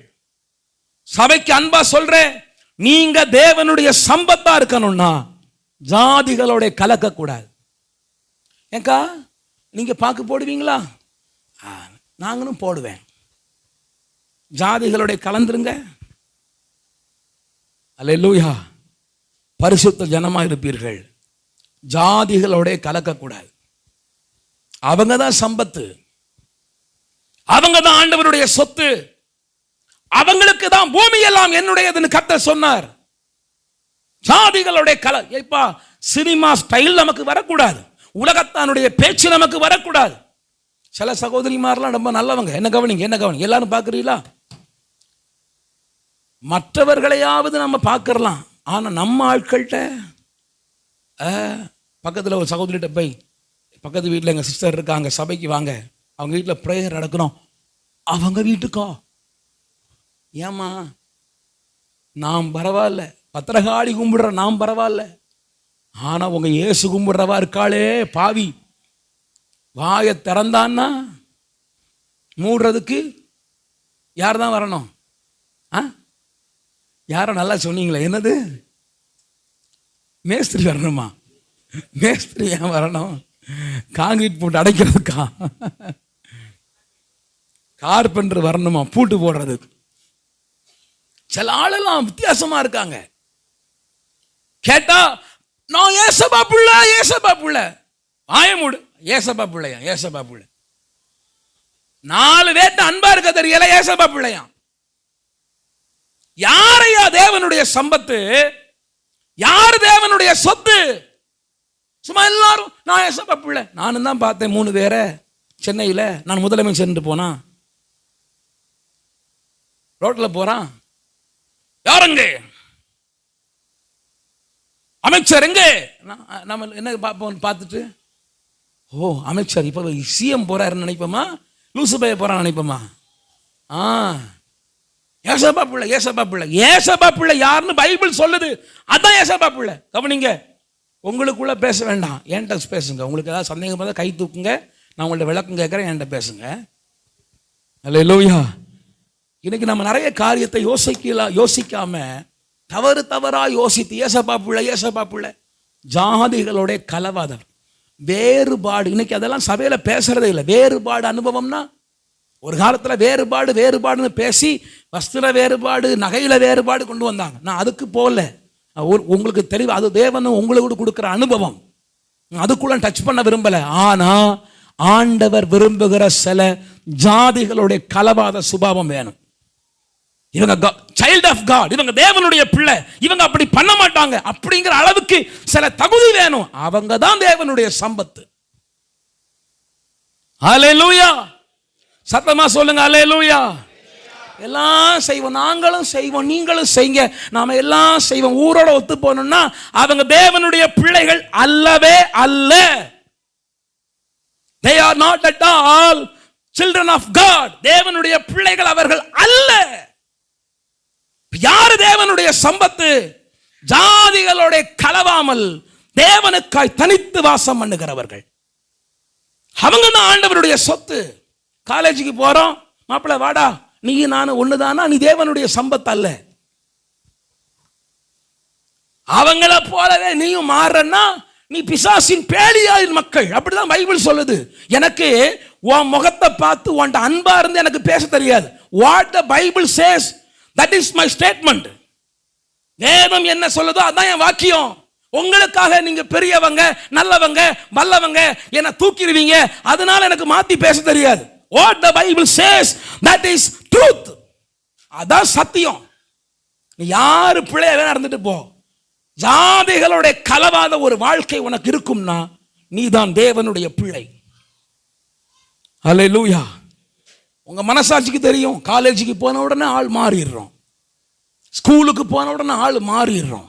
சபைக்கு அன்பா சொல்றேன், நீங்க தேவனுடைய சம்பத்தா இருக்கணும்னா ஜாதிகளோட கலக்க கூடாது. ஏக்கா, நீங்க பாக்கு போடுவீங்களா? நாங்களும் போடுவேன். ஜாதிகளோட கலந்துருங்க. அல்லேலூயா. பரிசுத்த ஜனமா இருப்பீர்கள். ஜாதிகளோட கலக்கக்கூடாது. அவங்க தான் சம்பத்து, அவங்க தான் ஆண்டவருடைய சொத்து, அவங்களுக்கு தான் பூமி எல்லாம் என்னுடையதுன்னு கர்த்தர் சொன்னார். ஜாதிகளுடைய இப்ப சினிமா ஸ்டைல் நமக்கு வரக்கூடாது, உலகத்தானுடைய பேச்சு நமக்கு வரக்கூடாது. சில சகோதரிமாரெல்லாம் ரொம்ப நல்லவங்க. என்ன கவனிங்க, என்ன கவனிங்க, எல்லாரும் பார்க்குறீங்களா? மற்றவர்களையாவது நம்ம பார்க்கறலாம், ஆனால் நம்ம ஆட்கள்கிட்ட பக்கத்தில் ஒரு சகோதரிகிட்ட போய், பக்கத்து வீட்டில் எங்கள் சிஸ்டர் இருக்காங்க, சபைக்கு வாங்க, அவங்க வீட்டில் ப்ரேயர் நடக்கணும். அவங்க வீட்டுக்கோ? ஏம்மா, நாம் பரவாயில்ல, பத்திரகாளி கும்பிடுற நாம் பரவாயில்ல, ஆனால் உங்கள் இயேசு கும்பிடுறவா இருக்காளே பாவி, வாயை திறந்தான்னா மூடுறதுக்கு யார் தான் வரணும்? யாரும் நல்லா சொன்னீங்களே, என்னது மேஸ்திரி வரணுமா? மேஸ்திரி ஏன் வரணும்? காங்கிரீட் போட்டு அடைக்கிறதுக்கா? கார்பெண்டர் வரணுமா பூட்டு போடுறதுக்கு? சில ஆளெல்லாம் வித்தியாசமா இருக்காங்க. கேட்டா நான் ஏசப்பா பிள்ளை, ஏசப்பா பிள்ளை, ஆயமூடு, ஏசப்பா பிள்ளையா, ஏசப்பா பிள்ளை. 4 பேர்ட்ட அன்பா இருக்க தெரியல, ஏசப்பா பிள்ளையா. யாரையா தேவனுடைய சம்பத்து? யார் தேவனுடைய சொத்து? சும்மா எல்லாரும் நான் ஏசப்பா பிள்ளை. நானும் தான் பார்த்தேன் 3 பேரை சென்னையில். நான் முதலமைச்சர் போனா ரோட்ல போறான், யாருங்க அமைச்சர் எங்கே? நம்ம என்ன பார்ப்போம், பார்த்துட்டு ஓ அமைச்சர் இப்போ சிஎம் போறாருன்னு நினைப்போமா, லூசுபைய போறான்னு நினைப்போமா? ஏசப்பா பிள்ளை, ஏசப்பா பிள்ளை. ஏசப்பா பிள்ளை யாருன்னு பைபிள் சொல்லுது, அதான் ஏசப்பா பிள்ளை. கவனிங்க, உங்களுக்குள்ள பேச வேண்டாம், என்கிட்ட பேசுங்க. உங்களுக்கு ஏதாவது சந்தேகம் இருந்தால் கை தூக்குங்க, நான் உங்கள்ட்ட விளக்கம் கேட்குறேன், என்கிட்ட பேசுங்க. அல்லேலூயா. இன்னைக்கு நம்ம நிறைய காரியத்தை யோசிக்காம தவறா யோசித்து ஏசப்பா பிள்ளை, ஏசப்பா பிள்ளை. ஜாதிகளுடைய கலவாதம், வேறுபாடு. இன்னைக்கு அதெல்லாம் சபையில பேசுறதே இல்லை. வேறுபாடு அனுபவம்னா ஒரு காலத்துல வேறுபாடுன்னு பேசி வஸ்திர வேறுபாடு, நகையில வேறுபாடு கொண்டு வந்தாங்க. நான் அதுக்கு போகல, உங்களுக்கு தெளிவு. அது தேவன் உங்களுக்கு கொடுக்குற அனுபவம், அதுக்குள்ள டச் பண்ண விரும்பல. ஆனா ஆண்டவர் விரும்புகிற சில ஜாதிகளுடைய கலவாத சுபாவம் வேணும். இவங்க சைல்ட் ஆஃப் காட், இவங்க தேவனுடைய பிள்ளை, இவங்க அப்படி பண்ண மாட்டாங்க அப்படிங்கிற அளவுக்கு சில தகுதி வேணும். அவங்க தான் தேவனுடைய சம்பத்து. அல்லேலூயா. சத்தமா சொல்லுங்க அல்லேலூயா. எல்லாம் செய்வோம், நாங்களும் செய்வோம், நீங்களும் செய்யுங்க, நாம எல்லாம் செய்வோம். ஊரோட ஒத்து போனோம்னா அவங்க தேவனுடைய பிள்ளைகள் அல்லவே அல்ல. They are not at all children of God. தேவனுடைய பிள்ளைகள் அவர்கள் அல்ல. யாரு தேவனுடைய சம்பத்து? ஜாதிகளோட கலவாமல் தேவனுக்காய் தனித்து வாசம் பண்ணுகிறவர்கள். அவங்க தான் ஆண்டவருடைய சொத்து. காலேஜுக்கு போறோம், மாப்பிள்ளை வாடா, நீ நானும் ஒண்ணுதானா, நீ தேவனுடைய சம்பத்து அல்ல. அவங்கள போலவே நீயும் மாறன்னா நீ பிசாசின் பேலியாயின் மக்கள். அப்படிதான் பைபிள் சொல்லுது. எனக்கு உன் முகத்தை பார்த்து உன்ட அன்பா இருந்து எனக்கு பேச தெரியாது. What the Bible says, that is my statement. வேதம் என்ன சொல்லுதோ அதான் என் வாக்கியம். உங்களுக்காக நீங்க பெரியவங்க, நல்லவங்க, வல்லவங்க என்ன தூக்கிடுவீங்க, அதனால எனக்கு மாத்தி பேச தெரியாது. What the Bible says, that is truth. அதான் சத்தியம். நீ யாரு பிள்ளைய வேணா இருந்துட்டு போ, ஜாதிகளோட கலவாத ஒரு வாழ்க்கை உனக்கு இருக்கும்னா நீதான் தேவனுடைய பிள்ளை. அல்லேலூயா. உங்க மனசாட்சிக்கு தெரியும், காலேஜுக்கு போன உடனே ஆள் மாறிடுறோம், ஸ்கூலுக்கு போன உடனே ஆள் மாறிடுறோம்.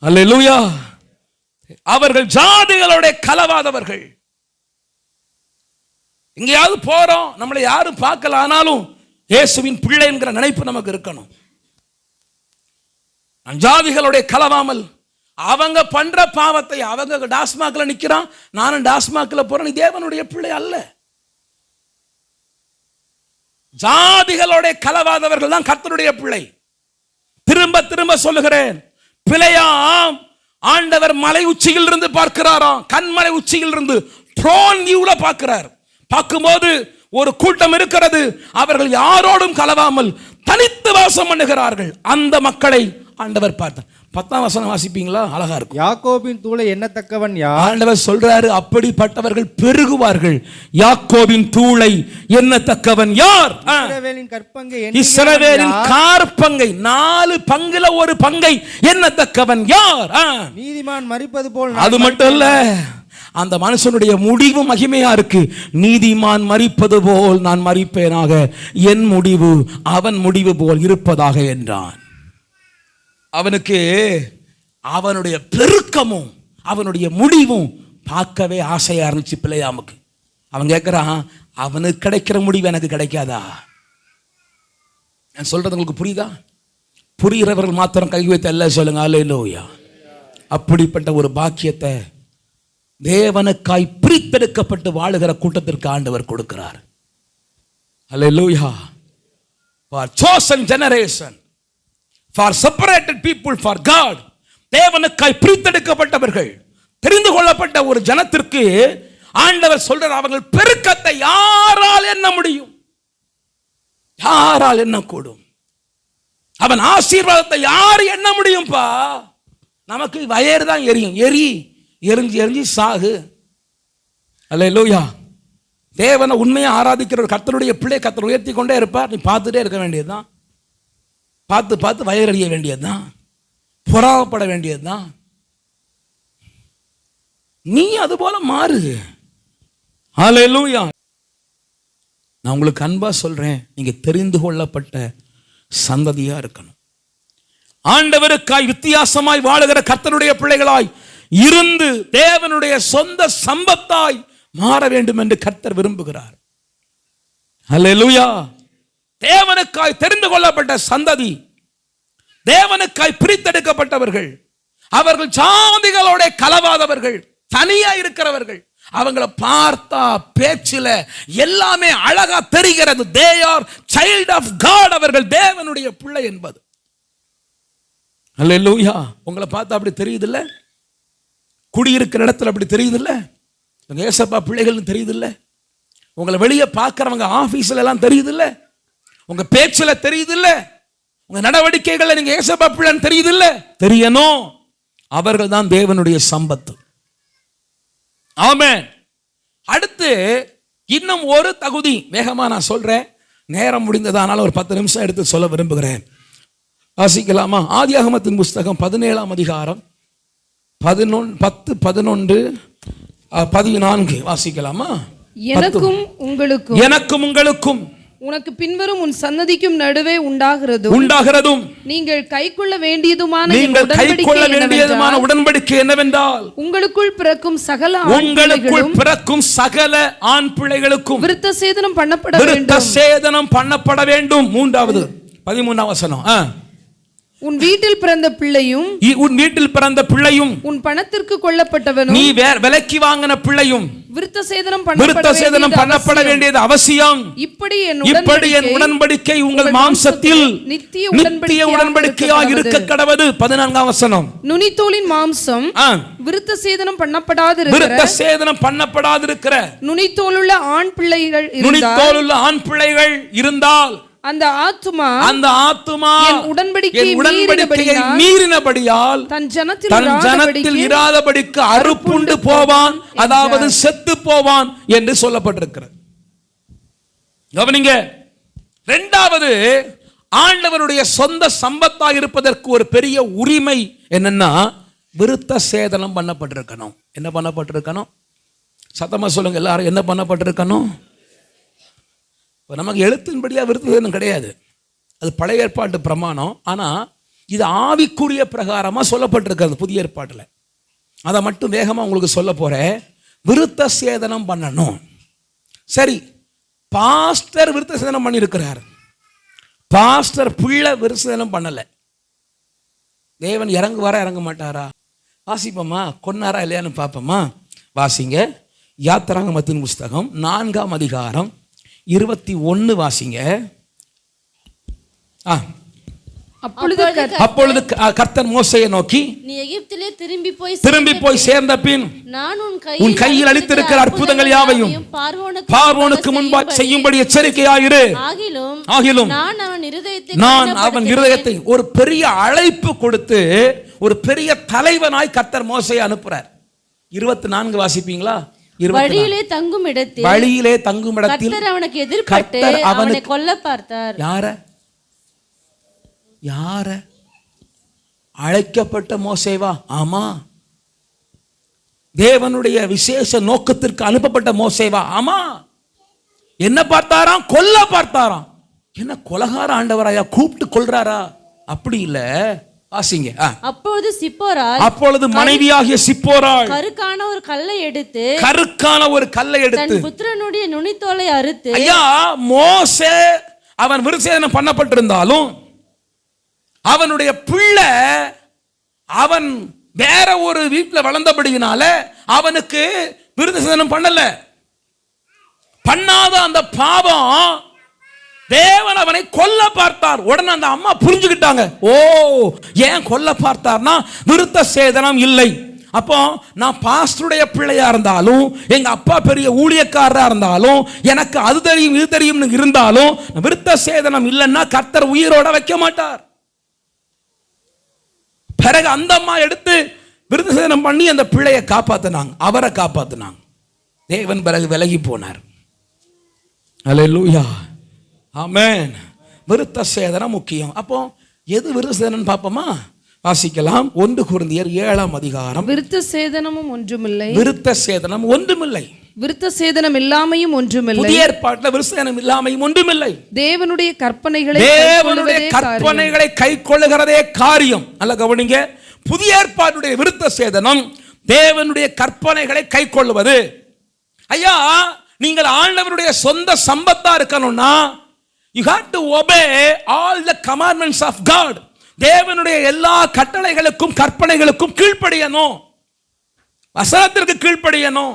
அல்லேலூயா. அவர்கள் ஜாதிகளோட கலவாதவர்கள். எங்கேயாவது போறோம், நம்மளை யாரும் பார்க்கல, ஆனாலும் இயேசுவின் பிள்ளை என்கிற நினைப்பு நமக்கு இருக்கணும். ஜாதிகளுடைய கலவாமல் அவங்க பண்ற பாவத்தை, அவங்க டாஸ்மாக்ல நிக்கிறான், நானும் டாஸ்மாக்ல போறேன், நீ தேவனுடைய பிள்ளை அல்ல. ஜாதிகளுடைய கலவாதவர்கள் தான் கர்த்தருடைய பிள்ளை. திரும்ப திரும்ப சொல்லுகிறேன், பிழையாம். ஆண்டவர் மலை உச்சியில் இருந்து பார்க்கிறாராம், கண்மலை உச்சியில் இருந்து ட்ரோன் வியூல பார்க்கிறார். பார்க்கும்போது ஒரு கூட்டம் இருக்கிறது, அவர்கள் யாரோடும் கலவாமல் தனித்து வாசம் பண்ணுகிறார்கள். அந்த மக்களை ஆண்டவர் பார்த்தார். 10ஆம் வசனம் வாசிப்பீங்களா? அழகா இருக்கும். யாக்கோபின் தூளை எண்ணத்தக்கவன் யார்? ஆண்டவர் சொல்றாரு, அப்படிப்பட்டவர்கள் பெருகுவார்கள். யாக்கோபின் தூளை எண்ணத்தக்கவன் யார்? இஸ்ரவேலின் கற்பங்கை, இஸ்ரவேலின் காற்பங்கை, 4 பங்குல ஒரு பங்கை எண்ணத்தக்கவன் யார்? நீதிமான் மரிப்பது போல். அது மட்டும் இல்ல, அந்த மனுஷனுடைய முடிவு மகிமையா இருக்கு. நீதிமான் மரிப்பது போல் நான் மரிப்பேனாக, என் முடிவு அவன் முடிவு போல் இருப்பதாக என்றான். அவனுக்கு அவனுடைய பெருக்கமும் அவனுடைய முடிவும் பார்க்கவே ஆசையா இருந்துச்சு பிள்ளையாமுக்கு. அவன் கேட்கிறான், அவனுக்கு கிடைக்கிற முடிவு எனக்கு கிடைக்காதா? நான் சொல்றது உங்களுக்கு புரியுதா? புரிகிறவர்கள் மாத்திரம் கை வைத்து எல்லாம் சொல்லுங்க அல்லேலூயா. அப்படிப்பட்ட ஒரு பாக்கியத்தை தேவனுக்காய் பிரித்தெடுக்கப்பட்டு வாழுகிற கூட்டத்திற்கு ஆண்டவர் கொடுக்கிறார். அல்லேலூயா. For chosen generation, for separated people for God. தேவனுக்காய் பிரித்தெடுக்கப்பட்டவர்கள், தெரிந்து கொள்ளப்பட்ட ஒரு ஜனத்திற்கு ஆண்டவர் சொல்றார், அவர்கள் பெருக்கத்தை யாரால் எண்ண முடியும்? யாரால் எண்ணக்கூடும்? அவன் ஆசீர்வாதத்தை யார் எண்ண முடியும்பா? நமக்கு வயறு தான் எரியும், எரிஞ்சு எரிஞ்சு சாகு. அல்லேலூயா. தேவனை உண்மையை ஆராதிக்கிற ஒரு கர்த்தருடைய பிள்ளை கர்த்தர் உயர்த்தி கொண்டே இருப்பார். நீ பார்த்துட்டே இருக்க வேண்டியதுதான், பார்த்து பார்த்து வயறறிய வேண்டியதுதான், பொறாமப்பட வேண்டியதுதான். நீ அது போல மாறு. ஹல்லேலூயா. நான் உங்களுக்கு அன்பா சொல்றேன், நீங்க தெரிந்து கொள்ளப்பட்ட சந்ததியா இருக்கணும். ஆண்டவருக்காய் வித்தியாசமாய் வாழுகிற கர்த்தருடைய பிள்ளைகளாய் இருந்து தேவனுடைய சொந்த சம்பத்தாய் மாற வேண்டும் என்று கர்த்தர் விரும்புகிறார். அல்லேலூயா. தேவனுக்காய் தெரிந்து கொள்ளப்பட்ட சந்ததி, தேவனுக்காய் பிரித்தெடுக்கப்பட்டவர்கள், அவர்கள் ஜாதிகளோட கலவாதவர்கள், தனியா இருக்கிறவர்கள், அவங்கள பார்த்தா பேச்சில எல்லாமே அழகா தெரிகிறது. they are child of God. அவர்கள் தேவனுடைய பிள்ளை என்பது. அல்லேலூயா. உங்களை பார்த்தா அப்படி தெரியுதில்ல? குடியிருக்கிற இடத்துல அப்படி தெரியுதில்ல? உங்க ஏசப்பா பிள்ளைகள்னு தெரியுதில்ல? உங்களை வெளியே பார்க்கறவங்க ஆபீஸ்ல எல்லாம் தெரியுதில்ல? உங்க பேச்சுல தெரியுதில்ல? உங்க நடவடிக்கைகள்ல நீங்க ஏசப்பா பிள்ளைன்னு தெரியுதில்ல? தெரியணும். அவர்கள் தான் தேவனுடைய சம்பத்து. ஆமென். அடுத்து இன்னும் ஒரு தகுதி வேகமா நான் சொல்றேன், நேரம் முடிந்ததானால ஒரு 10 நிமிஷம் எடுத்து சொல்ல விரும்புகிறேன். வாசிக்கலாமா? ஆதியாகமத்தின் புஸ்தகம் 17ஆம் அதிகாரம் 10, 11, 14 வாசிக்கலாமா? எனக்கும் உங்களுக்கும் உனக்கு பின்வரும் உன் சந்ததிக்கும் நடுவே உண்டாகிறதும் நீங்கள் கைக்கொள்ள வேண்டியதுமான உடன்படிக்கை என்னவென்றால் உங்களுக்குள் பிறக்கும் சகல ஆண் பிள்ளைகளுக்கும் விருத்த சேதனம் பண்ணப்பட வேண்டும். மூன்றாவது 13ஆம் வசனம். உன் வீட்டில் பிறந்த பிள்ளையும் உன் பணத்திற்கு கொல்லப்பட்டவனும் நீ விலைக்கு வாங்கின பிள்ளையும் விருத்த சேதனம் பண்ணப்பட வேண்டியது அவசியம். இப்படி என் உடன்படிக்கை உங்கள் மாம்சத்தில் நித்திய உடன்படிக்கையாக இருக்க கடவது. 14ஆம் வசனம். நுனித்தோலின் மாம்சம் விருத்த சேதனம் பண்ணப்படாதிருக்கிற நுனித்தோலுள்ள ஆண் பிள்ளைகள் இருந்தால் அந்த ஆத்துமா என் உடன்படிக்கையை மீறினபடியால் தன் ஜனத்தில் இராதபடிக்கு அறுப்புண்டு போவான், அதாவது செத்து போவான் என்று சொல்லப்பட்டிருக்கிறது. கவனிங்க. இரண்டாவது, ஆண்டவருடைய சொந்த சம்பத்தாக இருப்பதற்கு ஒரு பெரிய உரிமை என்னன்னா, விருத்த சேதனம் பண்ணப்பட்டிருக்கணும். என்ன பண்ணப்பட்டிருக்கணும்? சத்தமா சொல்லுங்க எல்லாரும். என்ன பண்ணப்பட்டிருக்கணும்? நமக்கு எழுத்தின்படியா விருத்த சேதனம் கிடையாது, அது பழைய ஏற்பாட்டு பிரமாணம். ஆனால் இது ஆவிக்குரிய பிரகாரமாக சொல்லப்பட்டிருக்கிறது புதிய ஏற்பாட்டில். அதை மட்டும் வேகமாக உங்களுக்கு சொல்ல போகிறேன். விருத்த சேதனம் பண்ணணும். சரி, பாஸ்டர் விருத்த சேதனம் பண்ணியிருக்கிறார், பாஸ்டர் பிள்ளை விருத்த சேதனம் பண்ணலை. தேவன் இறங்குவாரா இறங்க மாட்டாரா? வாசிப்போமா? கொன்னாரா இல்லையான்னு பார்ப்போமா? வாசிங்க. யாத்திராகமத்தின் புஸ்தகம் 4ஆம் அதிகாரம் 21 வாசிங்க. அப்பொழுது கர்த்தர் மோசேயை நோக்கி, நீ எகிப்திலே திரும்பி போய் சேர்ந்த பின் நான் உன் கையில் அளித்திருக்கிற அற்புதங்கள் யாவையும் பார்வோனுக்கு முன்பாக செய்யும்படி எச்சரிக்கையாயிரு. ஆகிலும் நான் அவன் இருதயத்தை ஒரு பெரிய அழைப்பு கொடுத்து ஒரு பெரிய தலைவனாய் கர்த்தர் மோசேயை அனுப்புறார். 24 வாசிப்பீங்களா? வழியிலே தங்கும் இடத்தில் கர்த்தர் அவனுக்கு எதிர்ப்பட்டு அவனை கொல்ல பார்த்தார். யார? அழைக்கப்பட்ட மோசேவா? ஆமா. தேவனுடைய விசேஷ நோக்கத்திற்கு அனுப்பப்பட்ட மோசேவா? ஆமா. என்ன பார்த்தாராம்? கொல்ல பார்த்தாராம். என்ன கொலகார ஆண்டவராயா? கூப்பிட்டு கொல்றாரா? அப்படி இல்ல. வாசிங்க. அப்பொழுது மனைவியாகிய சிப்போராள் கருக்கான ஒரு கல்லை எடுத்து தன் புத்திரனுடைய நுனித்தோலை அறுத்து. ஐயா, மோசே அவன் விருத்தசேதனம் பண்ணப்பட்டிருந்தாலும் அவனுடைய பிள்ளை அவன் வேற ஒரு வீட்டில் வளர்ந்தபடியினால அவனுக்கு விருத்தசேதனம் பண்ணாத அந்த பாவம் தேவன் அவனை கொல்ல பார்த்தார். உடனே அந்த அம்மா புரிஞ்சுக்கிட்டாங்க, ஓ ஏன் கொல்ல பார்த்தார்னா விருத்த சேதனம் இல்லை. அப்போ நான் பாஸ்டருடைய பிள்ளையா இருந்தாலும், எங்க அப்பா பெரிய ஊழியக்காரரா இருந்தாலும், எனக்கு அது தெரியும் இது தெரியும் இருந்தாலும் விருத்த சேதனம் இல்லைன்னா கர்த்தர் உயிரோட வைக்க மாட்டார். பிறகு அந்த அம்மா எடுத்து விருத்த சேதனம் பண்ணி அந்த பிள்ளையை காப்பாத்தினாங்க, அவரை காப்பாத்தினாங்க. தேவன் பிறகு விலகி போனார். அல்லேலூயா, ஆமென். விருத்த சேதனம் முக்கியம். அப்போ எது விருத்த சேதனம் பார்ப்போமா? வாசிக்கலாம். 1 கொரிந்தியர் 7ஆம் அதிகாரம். விருத்த சேதனமும் ஒன்றுமில்லை, விருத்த சேதனம் ஒன்றுமில்லை, விருத்த சேதனம் இல்லாமையும் ஒன்றுமில்லை. புதிய ஏற்பாட்டில் விருத்த சேதனம் இல்லாமையும் ஒன்றுமில்லை. தேவனுடைய கற்பனைகளை கைக்கொள்ளுகிறதே காரியம். நல்ல கவனிங்க. புதிய ஏற்பாட்டுடைய விருத்த சேதனம் தேவனுடைய கற்பனைகளை கைக்கொள்ளுவது. ஐயா, நீங்கள் ஆண்டவருடைய சொந்த சம்பத்தா இருக்கணும்னா you have to obey all the commandments of God. தேவனுடைய எல்லா கட்டளைகளுக்கும் கற்பனைகளுக்கும் கீழ்ப்படியணும், வசனத்திற்கு கீழ்ப்படியணும்,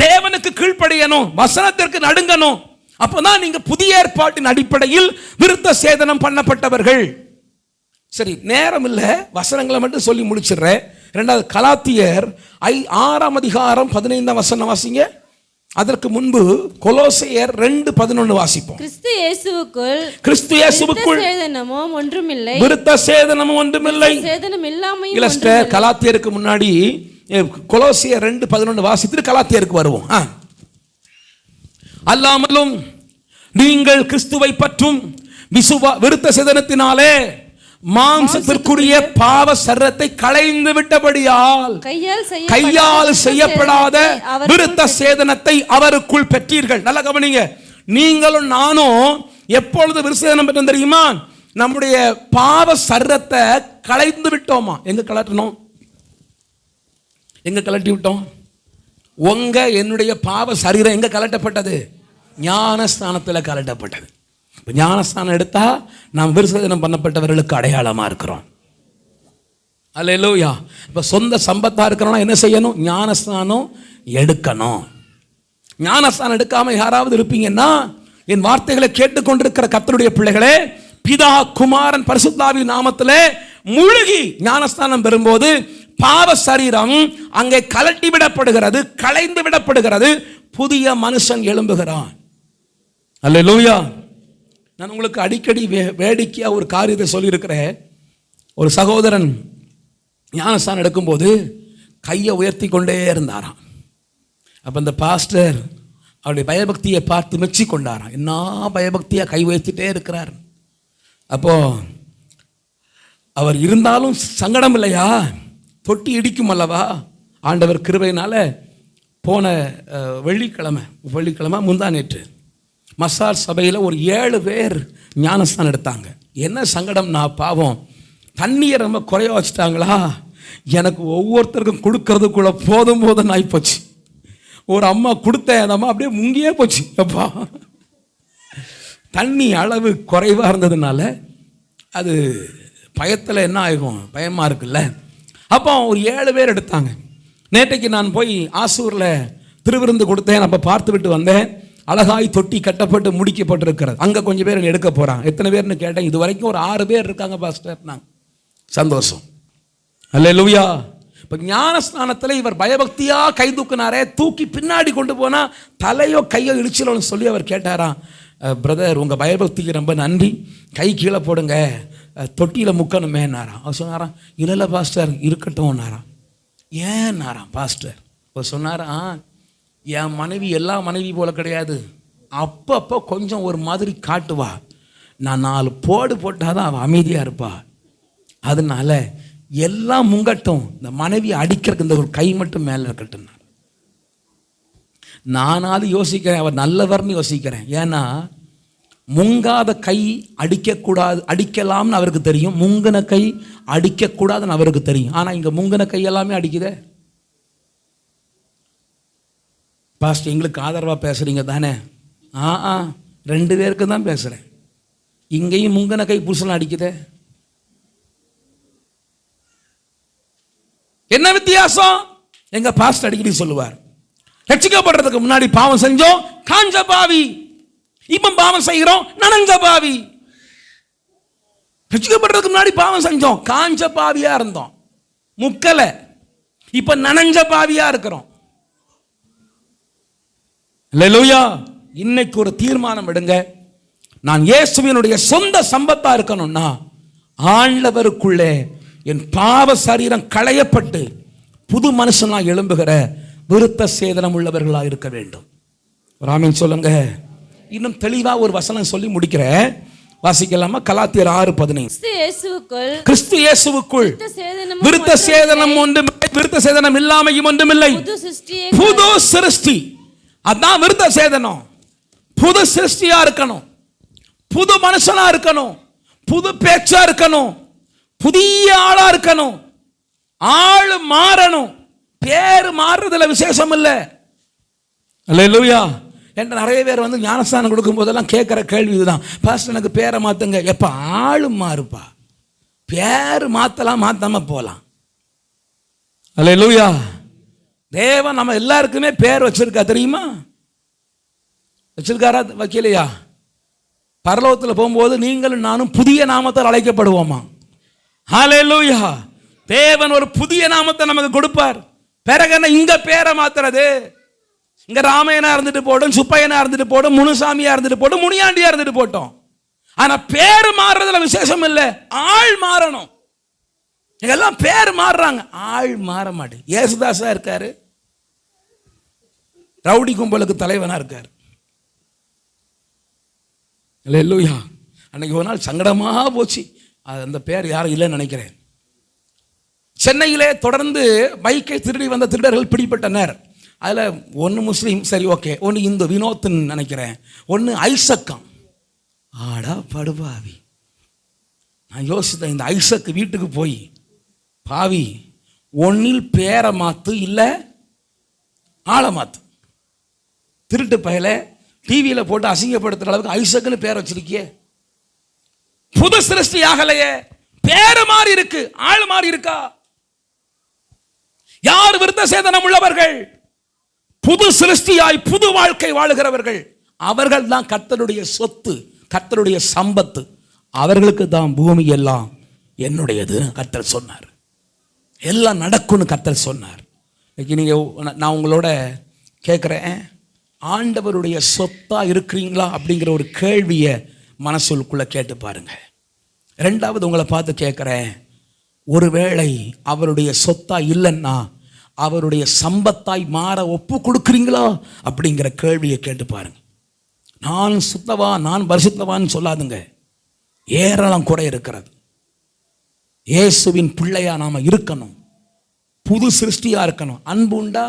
தேவனுக்கு கீழ்ப்படியணும், வசனத்திற்கு நடுங்கணும். அப்போதான் நீங்க புதிய ஏற்பாட்டின் அடிப்படையில் விருத்த சேதனம் பண்ணப்பட்டவர்கள். சரி, நேரம் இல்ல, வசனங்களை மட்டும் சொல்லி முடிச்சிடுறேன். 2வது கலாத்தியர் 6ஆம் அதிகாரம் 15ஆம் வசனம் வாசிங்க. அதற்கு முன்பு கொலோசையர் 2:11 வாசிப்போம். கிறிஸ்து இயேசுவுக்குள் சேதனமும் ஒன்றுமில்லை, விருத்த சேதனமும் ஒன்றுமில்லை, சேதனம் இல்லாமையும் இல்ல சிஸ்டர், கலாத்தியருக்கு முன்னாடி கொலோசியர் 2:11 வாசித்து கலாத்தியருக்கு வருவோம். அல்லாமலும் நீங்கள் கிறிஸ்துவை பற்றும் விருத்த சேதனத்தினாலே மாம்சத்திற்குரிய பாவ சரத்தை களைந்து விட்டபடியால் கையால் செய்யப்படாத விருத்த சேதனத்தை அவருக்குள் பெற்றீர்கள். நல்ல கவனிங்க. நீங்களும் நானும் எப்பொழுது விருத்த சேதனம் பெற்றோம் தெரியுமா? நம்முடைய பாவ சரத்தை களைந்து விட்டோமா? எங்க கலட்டணும்? எங்க கலட்டி விட்டோம்? உங்க என்னுடைய பாவ சரீரம் எங்க கலட்டப்பட்டது? ஞானஸ்தானத்தில் கலட்டப்பட்டது. ஞானஸ்தானம் எடுத்தா நாம் விருத்தசேதனம் பண்ணப்பட்டவர்களுக்கு அடையாளமா இருக்கிறோம். அல்லேலூயா. இப்ப சொந்த சம்பத்தா இருக்கிறோம்னா என்ன செய்யணும்? ஞானஸ்தானம் எடுக்கணும். ஞானஸ்தானம் எடுக்காம யாராவது இருப்பீங்கன்னா, என் வார்த்தைகளை கேட்டுக்கொண்டிருக்கிற கர்த்தருடைய பிள்ளைகளே, பிதா குமாரன் பரிசுத்தாவின் நாமத்திலே முழுகி ஞானஸ்தானம் பெறும்போது பாவ சரீரம் அங்கே கலட்டி விடப்படுகிறது, களைந்து விடப்படுகிறது, புதிய மனுஷன் எழும்புகிறான். அல்லேலூயா. நான் உங்களுக்கு அடிக்கடி வேடிக்கையா ஒரு காரியத்தை சொல்லியிருக்கிறேன். ஒரு சகோதரன் ஞானஸ்தானம் எடுக்கும்போது கையை உயர்த்தி கொண்டே இருந்தாராம். அப்போ அந்த பாஸ்டர் அவருடைய பயபக்தியை பார்த்து மெச்சி கொண்டாராம். என்ன பயபக்தியாக கை உயர்த்திட்டே இருக்கிறார். அப்போ அவர் இருந்தாலும் சங்கடம் இல்லையா? தொட்டி இடிக்கும் அல்லவா? ஆண்டவர் கிருபையினால போன வெள்ளிக்கிழமை முந்தா நேற்று மசால் சபையில் ஒரு 7 பேர் ஞானஸ்தானம் எடுத்தாங்க. என்ன சங்கடம்னா, பாவம் தண்ணியை ரொம்ப குறைய வச்சுட்டாங்களா, எனக்கு ஒவ்வொருத்தருக்கும் கொடுக்கறதுக்குள்ள போதும் போதும் ஆகிப்போச்சு. ஒரு அம்மா கொடுத்தேன், அந்த அம்மா அப்படியே முங்கியே போச்சு. அப்பா, தண்ணி அளவு குறைவாக இருந்ததுனால அது பயத்தில் என்ன ஆகும், பயமாக இருக்குல்ல. அப்போ ஒரு 7 பேர் எடுத்தாங்க. நேற்றைக்கு நான் போய் ஆசூரில் திருவிருந்து கொடுத்தேன். அப்போ பார்த்து விட்டு வந்தேன். அழகாய் தொட்டி கட்டப்பட்டு முடிக்கப்பட்டிருக்கிறது. அங்கே கொஞ்சம் பேர் எடுக்க போகிறாங்க. எத்தனை பேர்னு கேட்டேன். இது வரைக்கும் ஒரு 6 பேர் இருக்காங்க பாஸ்டர். நாங்கள் சந்தோஷம். அல்லேலூயா. இப்போ ஞானஸ்தானத்தில் இவர் பயபக்தியாக கை தூக்குனாரே, தூக்கி பின்னாடி கொண்டு போனால் தலையோ கையோ இடிச்சிடணும்னு சொல்லி அவர் கேட்டாராம். பிரதர், உங்கள் பயபக்திக்கு ரொம்ப நன்றி, கை கீழே போடுங்க, தொட்டியில் முக்கணுமேன்னாராம். அவர் சொன்னாராம், இல்லை பாஸ்டர் இருக்கட்டும்னாராம். ஏன்னாராம் பாஸ்டர்? அவர் சொன்னாராம், என் மனைவி எல்லா மனைவி போல கிடையாது, அப்பப்போ கொஞ்சம் ஒரு மாதிரி காட்டுவா, நான் 4 போடு போட்டால் தான் அவள் அமைதியாக இருப்பா, அதனால எல்லாம் முங்கட்டும், இந்த மனைவி அடிக்கிறதுக்கு இந்த ஒரு கை மட்டும் மேலே இருக்கட்டும். நானாவது யோசிக்கிறேன், அவர் நல்லவர்னு யோசிக்கிறேன். ஏன்னா முங்காத கை அடிக்கக்கூடாது, அடிக்கலாம்னு அவருக்கு தெரியும். முங்கின கை அடிக்கக்கூடாதுன்னு அவருக்கு தெரியும். ஆனால் இங்கே முங்கின கை எல்லாமே அடிக்குதே. பாஸ்டர், எங்களுக்கு ஆதரவாக பேசுகிறீங்க தானே? 2 பேருக்கு தான் பேசுகிறேன். இங்கேயும் முங்கின கை புருஷன் அடிக்குதே. என்ன வித்தியாசம்? எங்க பாஸ்டர் அடிக்கடி சொல்லுவார், ரட்சிக்கப்படுறதுக்கு முன்னாடி பாவம் செஞ்சோம், காஞ்ச பாவி. இப்ப பாவம் செய்கிறோம், நனஞ்ச பாவி. ரட்சிக்கப்படுறதுக்கு முன்னாடி பாவம் செஞ்சோம், காஞ்ச பாவியா இருந்தோம், முக்கல. இப்ப நனஞ்ச பாவியா இருக்கிறோம். அல்லேலூயா. இன்னைக்கு ஒரு தீர்மானம் எடுங்க. நான் இயேசுவினுடைய சொந்த சம்பத்தா இருக்கணும்னா ஆண்டவருக்குள்ளே என் பாவ சரீரம் களையப்பட்டு புது மனுஷனா எழும்புகிற விருத்த சேதனம் உள்ளவர்களாக இருக்க வேண்டும். ராமன் சொல்லுங்க. இன்னும் தெளிவாக ஒரு வசனம் சொல்லி முடிக்கிறேன். வாசிக்கலாமா? கலாத்தியர் 6:15. கிறிஸ்து இயேசுவுக்குள் விருத்த சேதனம் ஒன்றுமில்லை, விருத்த சேதனம் இல்லாமையும் ஒன்றுமில்லை. புது சிருஷ்டி. அதான் விருத்த சேதனம். புது சிருஷ்டியா இருக்கணும், புது மனுஷனா இருக்கணும், புது பேச்சா இருக்கணும், புதிய ஆளா இருக்கணும். ஆளு மாறணும். பேரு மாறுறதுல விசேஷம் இல்லை. அல்லேலூயா. என்ற நிறைய பேர் வந்து ஞானஸ்தானம் கொடுக்கும் போதெல்லாம் கேட்குற கேள்வி இதுதான், பாஸ்டர் எனக்கு பேரை மாற்றுங்க. எப்போ ஆளு மாறுப்பா, பேர் மாற்றலாம், மாற்றாம போகலாம். அல்லேலூயா. தேவன் நம்ம எல்லாருக்குமே பேர் வச்சிருக்கா தெரியுமா? வச்சிருக்காரா வைக்கலையா? பரலோகத்தில் போகும்போது நீங்களும் நானும் புதிய நாமத்தால் அழைக்கப்படுவோமா? ஹல்லேலூயா. தேவன் ஒரு புதிய நாமத்தை நமக்கு கொடுப்பார். பிறகு என்ன இங்க பேரை மாத்துறது? இங்க ராமையனா இருந்துட்டு போட்டோம், சுப்பையனா இருந்துட்டு போட்டோம், முனுசாமியா இருந்துட்டு போட்டோம், முனியாண்டியா இருந்துட்டு போட்டோம். ஆனா பேர் மாறுறதுல விசேஷம் இல்லை, ஆள் மாறணும். எல்லாம் பேர் மாறுறாங்க, ஆள் மாற மாட்டேன். ஏசுதாசா இருக்காரு, ரவுடி கும்பலுக்கு தலைவனா இருக்காரு. அல்லேலூயா. அன்னைக்கு ஒரு நாள் சங்கடமா போச்சு. அந்த பேர் யாரும் இல்லைன்னு நினைக்கிறேன். சென்னையிலே தொடர்ந்து பைக்கை திருடி வந்த திருடர்கள் பிடிபட்டனர். அதில் ஒன்று முஸ்லீம், சரி ஓகே, ஒன்று இந்து வினோத்னு நினைக்கிறேன், ஒன்று ஐசக்கம். ஆடா படுபாவி. நான் யோசித்தேன், இந்த ஐசக்கு வீட்டுக்கு போய் பாவி ஒன்னில் பேரை மாத்து, இல்லை ஆளை மாத்து. திருட்டு பயல டிவியில் போட்டு அசிங்கப்படுத்துகிற அளவுக்கு ஐசக்குன்னு பேர் வச்சிருக்கியே. புது சிருஷ்டி ஆகலையே, பேரு மாறி இருக்கு, ஆள் மாறி இருக்கா? யார் விருத்த சேதனம் உள்ளவர்கள்? புது சிருஷ்டியாய் புது வாழ்க்கை வாழுகிறவர்கள். அவர்கள் தான் கர்த்தருடைய சொத்து, கர்த்தருடைய சம்பத்து. அவர்களுக்கு தான் பூமி எல்லாம் என்னுடையது கர்த்தர் சொன்னார். எல்லாம் நடக்கும்னு கர்த்தர் சொன்னார். நான் உங்களோட கேட்குறேன், ஆண்டவருடைய சொத்தா இருக்கிறீங்களா அப்படிங்கிற ஒரு கேள்வியை மனசுக்குள்ள கேட்டு பாருங்க. ரெண்டாவது உங்களை பார்த்து கேட்குறேன், ஒருவேளை அவருடைய சொத்தா இல்லைன்னா அவருடைய சம்பத்தாய் மாற ஒப்பு கொடுக்குறீங்களா அப்படிங்கிற கேள்வியை கேட்டு பாருங்க. நான் சுத்தவான், நான் பரிசுத்தவான்னு சொல்லாதுங்க. ஏராளம் குறை இருக்கிறது. இயேசுவின் பிள்ளையா நாம இருக்கணும், புது சிருஷ்டியா இருக்கணும். அன்பு உண்டா,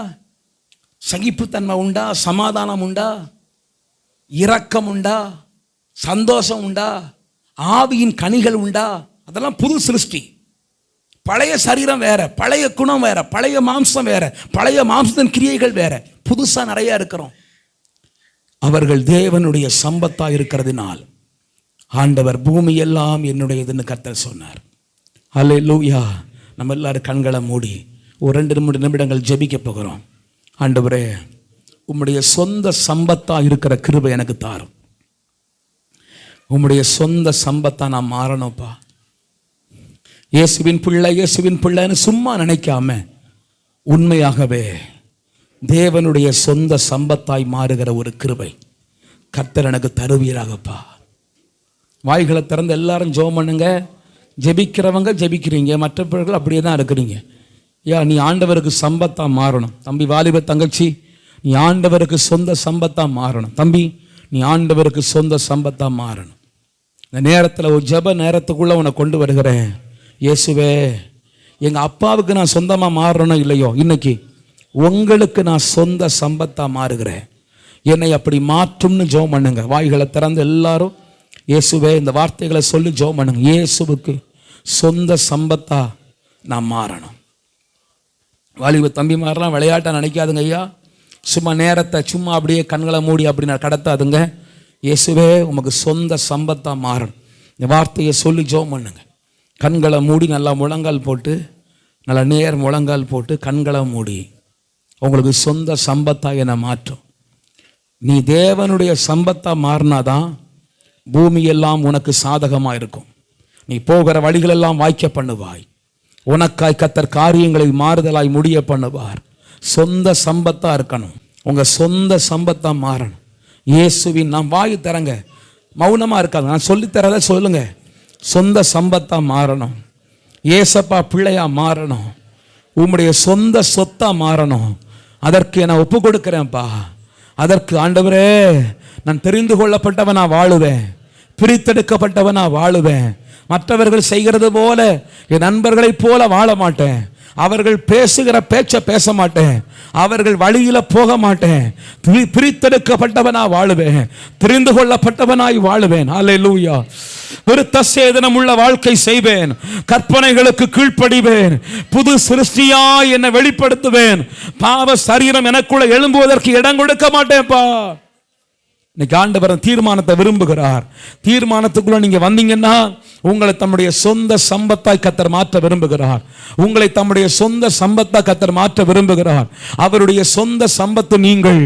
சகிப்புத்தன்மை உண்டா, சமாதானம் உண்டா, இரக்கம் உண்டா, சந்தோஷம் உண்டா, ஆவியின் கனிகள் உண்டா? அதெல்லாம் புது சிருஷ்டி. பழைய சரீரம் வேற, பழைய குணம் வேற, பழைய மாம்சம் வேற, பழைய மாம்சத்தின் கிரியைகள் வேற. புதுசா நிறைய இருக்கிறோம். அவர்கள் தேவனுடைய சம்பத்தா இருக்கிறதுனால் ஆண்டவர் பூமி எல்லாம் என்னுடையதுன்னு கர்த்தர் சொன்னார். அல்லேலூயா. நம்ம எல்லாரும் கண்களை மூடி ஒரு 2 நிமிடங்கள் ஜெபிக்க போகிறோம். ஆண்டவரே, உம்முடைய சொந்த சம்பத்தா இருக்கிற கிருபை எனக்கு தாரும். உம்முடைய சொந்த சம்பத்தா நான் மாறணும்ப்பா. இயேசுவின் பிள்ளை, இயேசுவின் பிள்ளைன்னு சும்மா நினைக்காம உண்மையாகவே தேவனுடைய சொந்த சம்பத்தாய் மாறுகிற ஒரு கிருபை கர்த்தர் எனக்கு தருவீராகப்பா. வாய்களை திறந்து எல்லாரும் ஜெபம் பண்ணுங்க. ஜெபிக்கிறவங்க ஜெபிக்கிறீங்க, மற்றவர்கள் அப்படியே தான் இருக்கிறீங்க. நீ ஆண்டவருக்கு சம்பத்தா மாறணும். தம்பி, வாலிப தங்கச்சி, நீ ஆண்டவருக்கு சொந்த சம்பத்தா மாறணும். தம்பி, நீ ஆண்டவருக்கு சொந்த சம்பத்தா மாறணும். இந்த நேரத்தில் ஒரு ஜெப நேரத்துக்குள்ள உன்னை கொண்டு வருகிறேன். இயேசுவே, எங்கள் அப்பாவுக்கு நான் சொந்தமாக மாறணும் இல்லையோ, இன்னைக்கு உங்களுக்கு நான் சொந்த சம்பத்தா மாறுகிறேன். என்னை அப்படி மாற்றும்னு ஜெபம் பண்ணுங்க. வாய்களை திறந்து எல்லாரும் இயேசுவே இந்த வார்த்தைகளை சொல்லி ஜெபம் பண்ணுங்க. இயேசுவுக்கு சொந்த சம்பத்தா நான் மாறணும். வாலிப தம்பி மாறலாம் விளையாட்டை நினைக்காதுங்க ஐயா. சும்மா நேரத்தை சும்மா அப்படியே கண்களை மூடி அப்படி நான் கடத்தாதுங்க. இயேசுவே, உமக்கு சொந்த சம்பத்தா மாறணும். இந்த வார்த்தையை சொல்லி ஜெபம் பண்ணுங்க. கண்களை மூடி நல்லா முழங்கால் போட்டு, நல்லா நேர் முழங்கால் போட்டு கண்களை மூடி, உங்களுக்கு சொந்த சம்பத்தா என்னை மாற்றும். நீ தேவனுடைய சம்பத்தா மாறினாதான் பூமியெல்லாம் உனக்கு சாதகமாக இருக்கும். நீ போகிற வழிகளெல்லாம் வாய்க்க பண்ணுவாய். உனக்காய் கர்த்தர் காரியங்களை மாறுதலாய் முடிய பண்ணுவார். சொந்த சம்பத்தா இருக்கணும். உங்க சொந்த சம்பத்தா மாறணும். இயேசுவின் நாம் வாய் தரங்க, மௌனமா இருக்காங்க. நான் சொல்லித்தரத சொல்லுங்க. சொந்த சம்பத்தா மாறணும். ஏசப்பா பிள்ளையா மாறணும். உம்முடைய சொந்த சொத்தா மாறணும். அதற்கு நான் ஒப்பு கொடுக்கிறேன்ப்பா. அதற்கு ஆண்டவரே, நான் தெரிந்து கொள்ளப்பட்டவனா வாழுவேன். பிரித்தெடுக்கப்பட்டவனா வாழுவேன். மற்றவர்கள் செய்கிறது போல என் நண்பர்களைப் போல வாழ மாட்டேன். அவர்கள் பேசுகிற பேச்ச பேச மாட்டேன். அவர்கள் வழியில போக மாட்டேன். பிரித்தெடுக்கப்பட்டவனா வாழுவேன். தெரிந்து கொள்ளப்பட்டவனாய் வாழுவேன். அல்லேலூயா. விருத்த சேதனம் உள்ள வாழ்க்கை செய்வேன். கற்பனைகளுக்கு கீழ்ப்படிவேன். புது சிருஷ்டியாய் என்னை வெளிப்படுத்துவேன். பாவ சரீரம் எனக்குள்ள எழும்புவதற்கு இடம் கொடுக்க மாட்டேன்ப்பா. இன்னைக்கு ஆண்டவர் தீர்மானத்தை விரும்புகிறார். தீர்மானத்துக்குள்ள நீங்க வந்தீங்கன்னா உங்களை தம்முடைய சொந்த சம்பத்தாய் கர்த்தர் மாற்ற விரும்புகிறார். உங்களை தம்முடைய சொந்த சம்பத்தாய் கர்த்தர் மாற்ற விரும்புகிறார். அவருடைய சொந்த சம்பத்து நீங்கள்.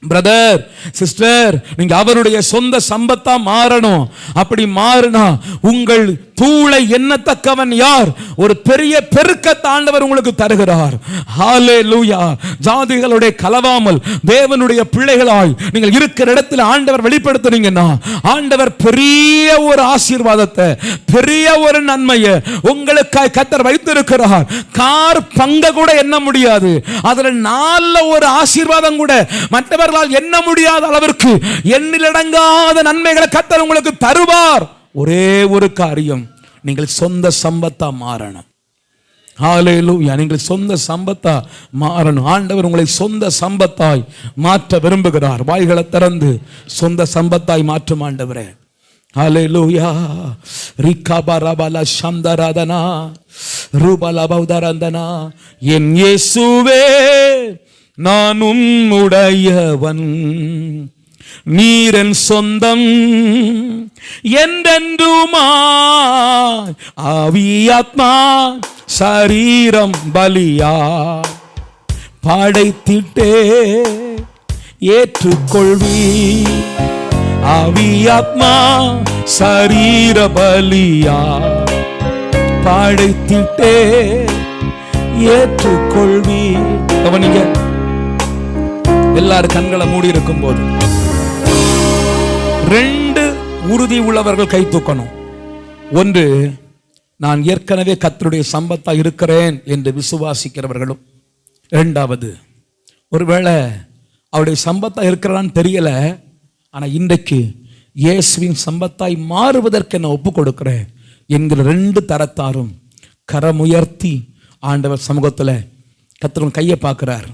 பிரதர், சிஸ்டர், நீங்க அவருடைய சொந்த சம்பத்தா மாறணும். அப்படி மாறினா உங்கள் தூளை எண்ணத்தக்கவன் யார்? ஒரு பெரிய பெருக்கத்தை ஆண்டவர் உங்களுக்கு தருகிறார். ஹல்லேலூயா. ஜாதிகளுடைய கலவாமல் தேவனுடைய பிள்ளைகளாய் நீங்கள் இருக்கிற இடத்துல ஆண்டவர் வெளிப்படுத்துனீங்கன்னா ஆண்டவர் பெரிய ஒரு ஆசீர்வாதத்தை, பெரிய ஒரு நன்மையை உங்களுக்காய் கர்த்தர் வைத்திருக்கிறார். கார் பங்க கூட எண்ண முடியாது. அதுல நல்ல ஒரு ஆசீர்வாதம் கூட மற்றவர்களால் எண்ண முடியாத அளவிற்கு எண்ணிலடங்காத நன்மைகளை கர்த்தர் உங்களுக்கு தருவார். ஒரே ஒரு காரியம், நீங்கள் சொந்த சம்பத்தா மாறணும். ஹல்லேலூயா. நீங்கள் சொந்த சம்பத்தா மாறணும். ஆண்டவர் உங்களை சொந்த சம்பத்தாய் மாற்ற விரும்புகிறார். வாய்களை திறந்து சொந்த சம்பத்தாய் மாற்றும் ஆண்டவரே. ஹல்லேலூயா. ரிகபரபல சந்தரதனா ரூபலபௌதரந்தனா. என் இயேசுவே நான் உம்முடையவன், நீரன் சொந்தம் என்றென்றுமாய். ஆவியாத்மா சரீரம் பலியா படைத்திட்டே ஏற்றுக்கொள்வி. ஆவியாத்மா சரீர பலியா படைத்திட்டே ஏற்றுக்கொள்வி. கவனிங்க, எல்லாரும் கண்களை மூடி இருக்கும் போது ரெண்டு உறுதி உள்ளவர்கள் கை தூக்கணும். ஒன்று, நான் ஏற்கனவே கர்த்தருடைய சம்பத்தா இருக்கிறேன் என்று விசுவாசிக்கிறவர்களும். இரண்டாவது, ஒருவேளை அவருடைய சம்பத்தா இருக்கிறான்னு தெரியல, ஆனா இன்றைக்கு இயேசுவின் சம்பத்தாய் மாறுவதற்கு நான் ஒப்பு கொடுக்கிறேன் என்கிற ரெண்டு தரத்தாரும் கரமுயர்த்தி ஆண்டவர் சமூகத்தில் கர்த்தர் கையை பார்க்கிறார்.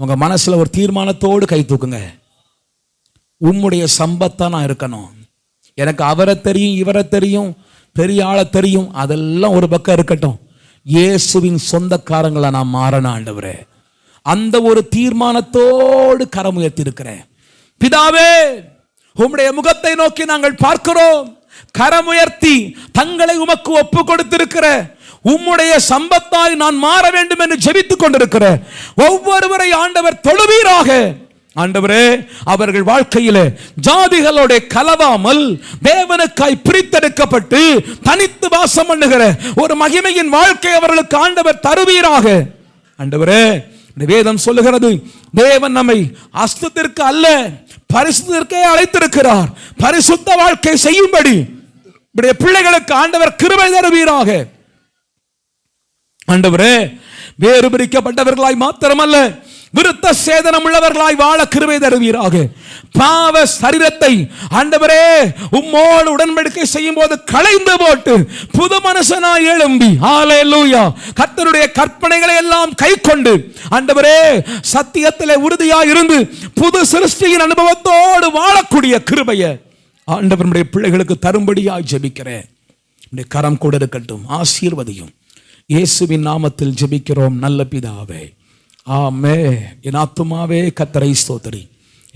உங்க மனசுல ஒரு தீர்மானத்தோடு கை தூக்குங்க. உம்முடைய சம்பத்தா நான் இருக்கணும். எனக்கு அவரை தெரியும், இவரை தெரியும், பெரிய ஆளை தெரியும், அதெல்லாம் ஒரு பக்கம் இருக்கட்டும். இயேசுவின் சொந்தக்காரங்களை நான் மாறணும் ஆண்டவரே. அந்த ஒரு தீர்மானத்தோடு கரம் உயர்த்தி இருக்கிறேன். பிதாவே, உம்முடைய முகத்தை நோக்கி நாங்கள் பார்க்கிறோம். கரம் உயர்த்தி தங்களை உமக்கு ஒப்பு கொடுத்திருக்கிற உம்முடைய சம்பத்தாய் நான் மாற வேண்டும் என்று ஜெபித்துக் கொண்டிருக்கிற ஒவ்வொருவரை ஆண்டவர் தொழுவீராக. ஆண்டவரே, அவர்கள் வாழ்க்கையிலே ஜாதிகளோட கலவாமல் தேவனுக்காய் பிரித்தெடுக்கப்பட்டு தனித்து வாசம் பண்ணுகிற ஒரு மகிமையின் வாழ்க்கை அவர்களுக்கு ஆண்டவர் தருவீராக. ஆண்டவரே, வேதம் சொல்லுகிறது, தேவன் நம்மை அசுத்தத்திற்கு அல்ல பரிசுத்தத்திற்கே அழைத்திருக்கிறார். பரிசுத்த வாழ்க்கை செய்யும்படி பிள்ளைகளுக்கு ஆண்டவர் கிருபை தருவீராக. ஆண்டவரே, வேறு பிரிக்கப்பட்டவர்களாய் மாத்திரமல்ல, விருத்த சேதனம் உள்ளவர்களாய் வாழ கிருபை தருவீராக. பாவ சரீரத்தை ஆண்டவரே உம்மோடு உடன்படிக்கை செய்யும் போது களைந்து போட்டு புது மனுஷனாய் எழும்பி, ஹல்லேலூயா, கர்த்தருடைய கற்பனைகளை எல்லாம் கைக்கொண்டு ஆண்டவரே சத்தியத்திலே உறுதியாய் இருந்து புது சிருஷ்டியின் அனுபவத்தோடு வாழக்கூடிய கிருபையை ஆண்டவர் நம்முடைய பிள்ளைகளுக்கு தரும்படியாய் ஜெபிக்கிறேன். நம்முடைய கரம் கூட இருக்கட்டும். ஆசீர்வதியும். இயேசுவின் நாமத்தில் ஜெபிக்கிறோம் நல்ல பிதாவே, ஆமென். என் ஆத்துமாவே கர்த்தரை ஸ்தோத்திரி,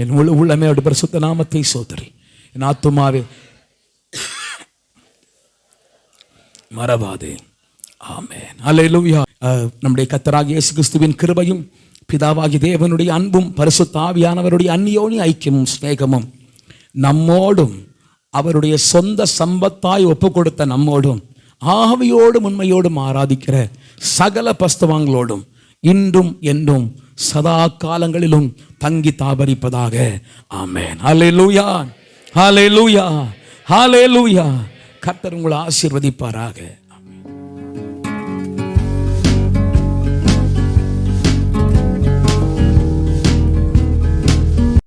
என் முழு உள்ளமே அவருடைய பரிசுத்த நாமத்தை ஸ்தோத்திரி. என் ஆத்துமாவே மறவாதே. ஆமென். அல்லேலூயா. நம்முடைய கர்த்தராகிய இயேசு கிறிஸ்துவின் கிருபையும் பிதாவாகிய தேவனுடைய அன்பும் பரிசுத்த ஆவியானவருடைய அந்நியோனி ஐக்கியமும் ஸ்நேகமும் நம்மோடும் அவருடைய சொந்த சம்பத்தாய் ஒப்பு கொடுத்த நம்மோடும் ஆவியோடும் உண்மையோடும் ஆராதிக்கிற சகல பஸ்தவாங்களோடும் இன்றும் என்றும் சதா காலங்களிலும் தங்கி தாபரிப்பதாக. ஆமென். ஹல்லேலூயா, ஹல்லேலூயா, ஹல்லேலூயா. கர்த்தர் உங்களை ஆசீர்வதிப்பாராக.